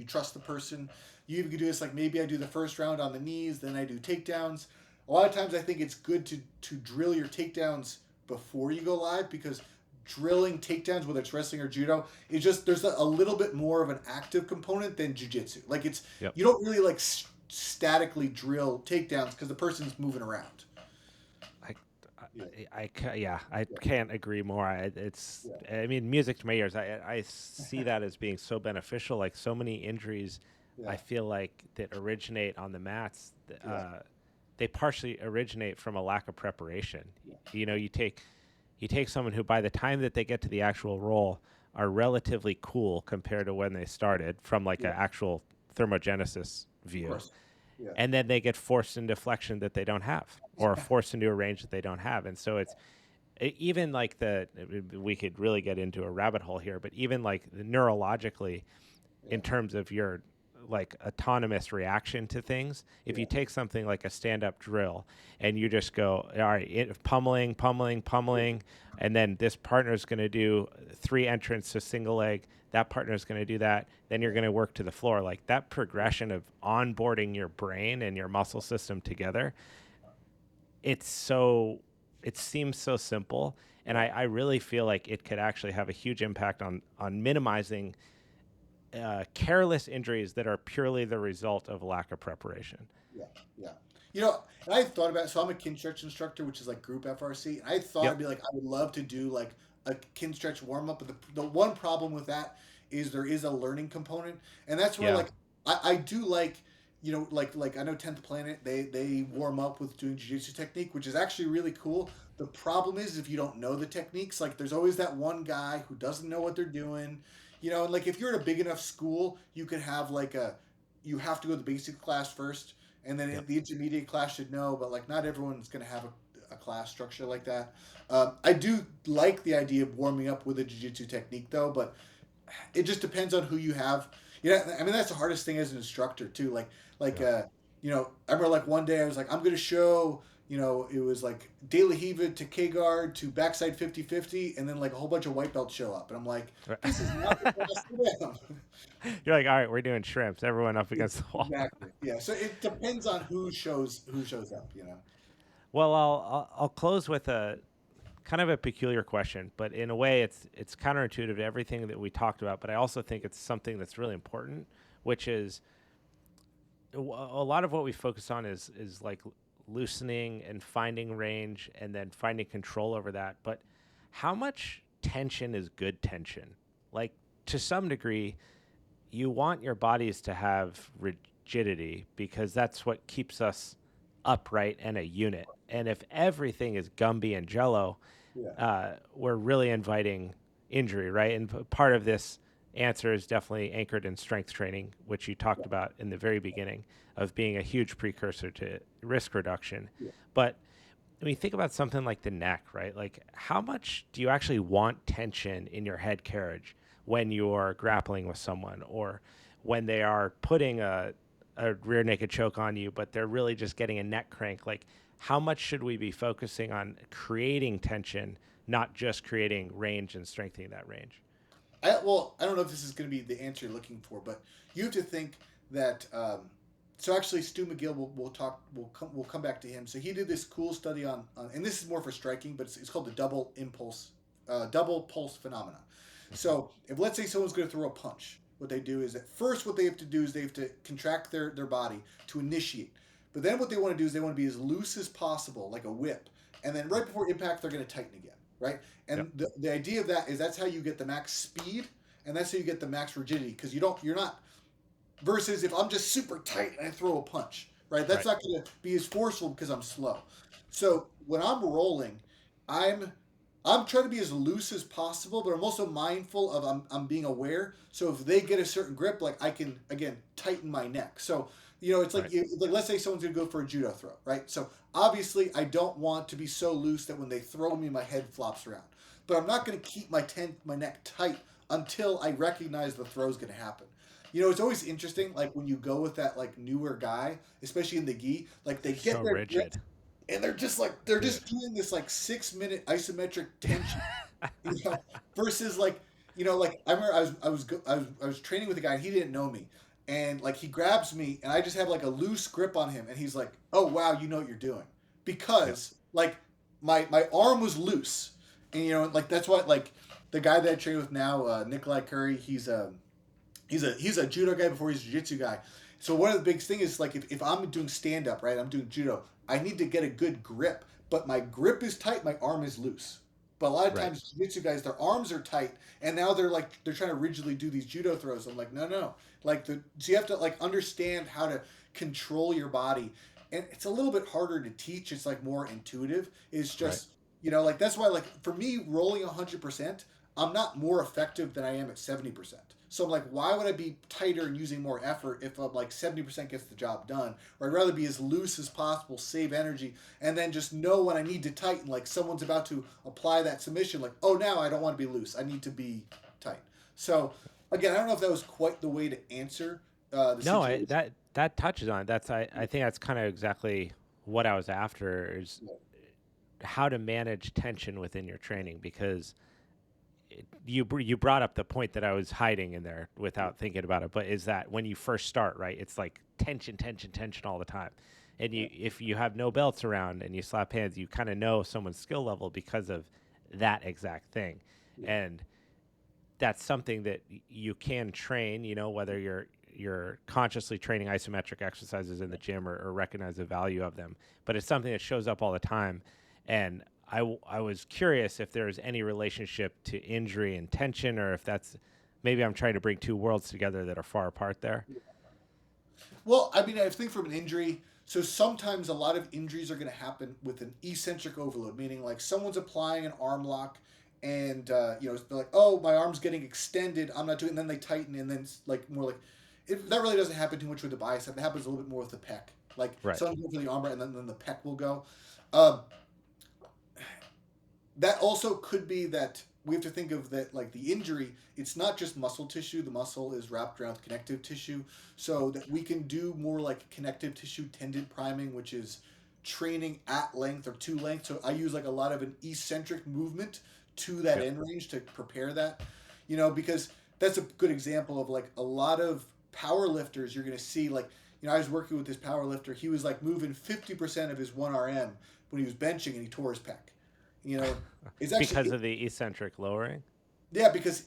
trust the person. You even could do this like maybe I do the first round on the knees, then I do takedowns. A lot of times I think it's good to drill your takedowns before you go live because drilling takedowns, whether it's wrestling or judo, is just there's a little bit more of an active component than jujitsu. Like Yep. you don't really like statically drill takedowns because the person's moving around. I, Yeah, yeah, I yeah, can't agree more. yeah, I mean, music to my ears. I see that as being so beneficial. Like so many injuries, yeah, I feel like that originate on the mats. yeah, They partially originate from a lack of preparation. yeah, You take someone who, by the time that they get to the actual roll, are relatively cool compared to when they started from like yeah. an actual thermogenesis Of view, course. Yeah, and then they get forced into flexion that they don't have or forced into a range that they don't have. And so it's even like we could really get into a rabbit hole here, but even like neurologically yeah, in terms of your like autonomous reaction to things, if you yeah, take something like a stand-up drill and you just go, all right, pummeling, pummeling, yeah, pummeling, and then this partner is going to do 3 entrants to single leg, that partner is going to do that, then you're yeah, going to work to the floor. Like that progression of onboarding your brain and your muscle system together, it seems so simple, and yeah, I really feel like it could actually have a huge impact on minimizing careless injuries that are purely the result of lack of preparation. yeah, yeah. And I thought about it. So I'm a kin stretch instructor, which is like group FRC. And I thought I'd Yep. be like, I would love to do like a kin stretch warm up. But the one problem with that is there is a learning component, and that's where Yeah. like I do like like I know 10th Planet they warm up with doing jiu-jitsu technique, which is actually really cool. The problem is if you don't know the techniques, like there's always that one guy who doesn't know what they're doing. And like if you're at a big enough school, you could have like you have to go to the basic class first, and then Yep. the intermediate class should know, but like not everyone's going to have a class structure like that. I do like the idea of warming up with a jiu-jitsu technique though, but it just depends on who you have. I mean that's the hardest thing as an instructor too. Like Yeah. I remember like one day I was like I'm going to show. It was like De La Hiva to K-guard to backside 50-50, and then like a whole bunch of white belts show up. And I'm like, Right. this is not the class for them. You're like, all right, we're doing shrimps. Everyone up against the wall. Exactly. Yeah. So it depends on who shows up. Well, I'll close with a kind of a peculiar question, but in a way, it's counterintuitive to everything that we talked about. But I also think it's something that's really important, which is a lot of what we focus on is like loosening and finding range and then finding control over that. But how much tension is good tension? Like to some degree, you want your bodies to have rigidity because that's what keeps us upright and a unit. And if everything is Gumby and Jello, Yeah. we're really inviting injury, right? And part of this answer is definitely anchored in strength training, which you talked Yeah. about in the very beginning of being a huge precursor to risk reduction. Yeah. But when you think about something like the neck, right? Like how much do you actually want tension in your head carriage when you're grappling with someone or when they are putting a rear naked choke on you, but they're really just getting a neck crank. Like, how much should we be focusing on creating tension, not just creating range and strengthening that range? I don't know if this is going to be the answer you're looking for, but you have to think that. So actually, Stu McGill, we'll talk. We'll come back to him. So he did this cool study on and this is more for striking, but it's called the double pulse phenomena. So if let's say someone's going to throw a punch, what they do is at first what they have to do is they have to contract their body to initiate. But then what they want to do is they want to be as loose as possible, like a whip. And then right before impact, they're going to tighten again, right? Yep. And the idea of that is that's how you get the max speed and that's how you get the max rigidity because you're not versus if I'm just super tight and I throw a punch, right? That's Right. not going to be as forceful because I'm slow. So when I'm rolling, I'm I'm trying to be as loose as possible, but I'm also mindful of I'm being aware. So if they get a certain grip, like I can again tighten my neck. So it's like Right. like let's say someone's gonna go for a judo throw, right? So obviously I don't want to be so loose that when they throw me, my head flops around. But I'm not gonna keep my neck tight until I recognize the throw's gonna happen. It's always interesting, like when you go with that like newer guy, especially in the gi, like they They're so get their grip rigid. and they're Dude. just doing this like 6 minute isometric tension, you know, versus like like I remember I was training with a guy and he didn't know me, and like he grabs me and I just have like a loose grip on him and he's like, oh wow, you know what you're doing, Yep. because like my arm was loose, and like that's what like the guy that I train with now, Nikolai Curry, he's a judo guy before he's a jiu-jitsu guy. So one of the big things is like if I'm doing stand up, right? I'm doing judo. I need to get a good grip, but my grip is tight, my arm is loose. But a lot of Right. times jiu-jitsu guys, their arms are tight, and now they're trying to rigidly do these judo throws. I'm like, no. So you have to like understand how to control your body, and it's a little bit harder to teach. It's like more intuitive. It's Right. just like that's why like for me rolling 100%, I'm not more effective than I am at 70%. So I'm like, why would I be tighter and using more effort if I'm like 70% gets the job done? Or I'd rather be as loose as possible, save energy, and then just know when I need to tighten. Like someone's about to apply that submission, like, oh, now I don't want to be loose. I need to be tight. So again, I don't know if that was quite the way to answer the No, situation. that touches on it. I think that's kind of exactly what I was after is how to manage tension within your training because you brought up the point that I was hiding in there without thinking about it, but is that when you first start, right? It's like tension, tension, tension all the time. And Yeah. if you have no belts around and you slap hands, you kind of know someone's skill level because of that exact thing. Yeah. And that's something that you can train, whether you're consciously training isometric exercises in the gym or recognize the value of them, but it's something that shows up all the time. And I was curious if there's any relationship to injury and tension, or if that's maybe I'm trying to bring two worlds together that are far apart there. Well, I mean, I think from an injury, so sometimes a lot of injuries are going to happen with an eccentric overload, meaning like someone's applying an arm lock and, they're like, oh, my arm's getting extended. I'm not doing it. And then they tighten and then like more like, that really doesn't happen too much with the bicep. It happens a little bit more with the pec. Like Right. someone go for the armbar and then the pec will go. Um, that also could be that we have to think of that like the injury, it's not just muscle tissue. The muscle is wrapped around connective tissue, so that we can do more like connective tissue tendon priming, which is training at length or to length. So I use like a lot of an eccentric movement to that Yep. end range to prepare that, because that's a good example of like a lot of power lifters you're going to see like, I was working with this power lifter. He was like moving 50% of his 1 RM when he was benching and he tore his pec. You know, it's Because actually of the eccentric lowering. yeah, because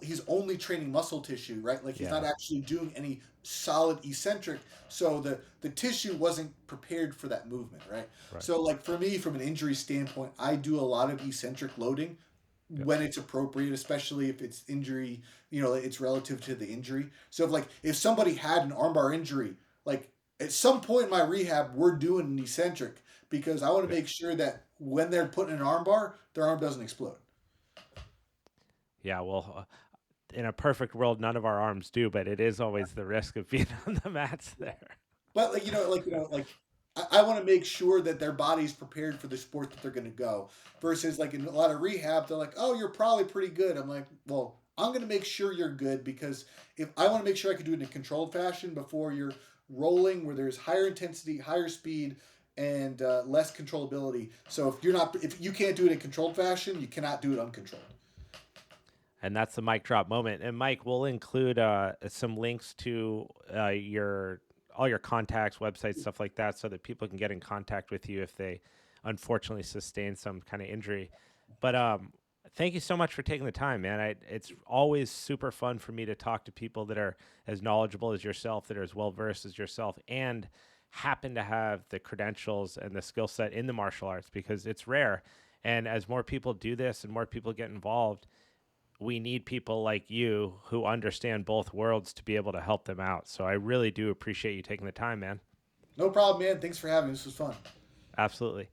he's only training muscle tissue, right? Like he's not Yeah. actually doing any solid eccentric, so the tissue wasn't prepared for that movement, right? Right. So like for me, from an injury standpoint, I do a lot of eccentric loading Yep. when it's appropriate, especially if it's injury, it's relative to the injury. So if somebody had an armbar injury, like at some point in my rehab, we're doing an eccentric because I want to Yep. make sure that when they're putting an armbar, their arm doesn't explode. Yeah. Well, in a perfect world, none of our arms do, but it is always the risk of being on the mats there. But I want to make sure that their body's prepared for the sport that they're going to go. Versus like in a lot of rehab, they're like, "Oh, you're probably pretty good." I'm like, "Well, I'm going to make sure you're good, because if I want to make sure I can do it in a controlled fashion before you're rolling, where there's higher intensity, higher speed, and less controllability. So if you can't do it in controlled fashion, you cannot do it uncontrolled. And that's the mic drop moment. And Mike, we'll include some links to all your contacts, websites, stuff like that, so that people can get in contact with you if they unfortunately sustain some kind of injury. But thank you so much for taking the time, man. It's always super fun for me to talk to people that are as knowledgeable as yourself, that are as well versed as yourself, and happen to have the credentials and the skill set in the martial arts, because it's rare. And as more people do this and more people get involved, we need people like you who understand both worlds to be able to help them out. So I really do appreciate you taking the time, man. No problem, man. Thanks for having me. This was fun. Absolutely.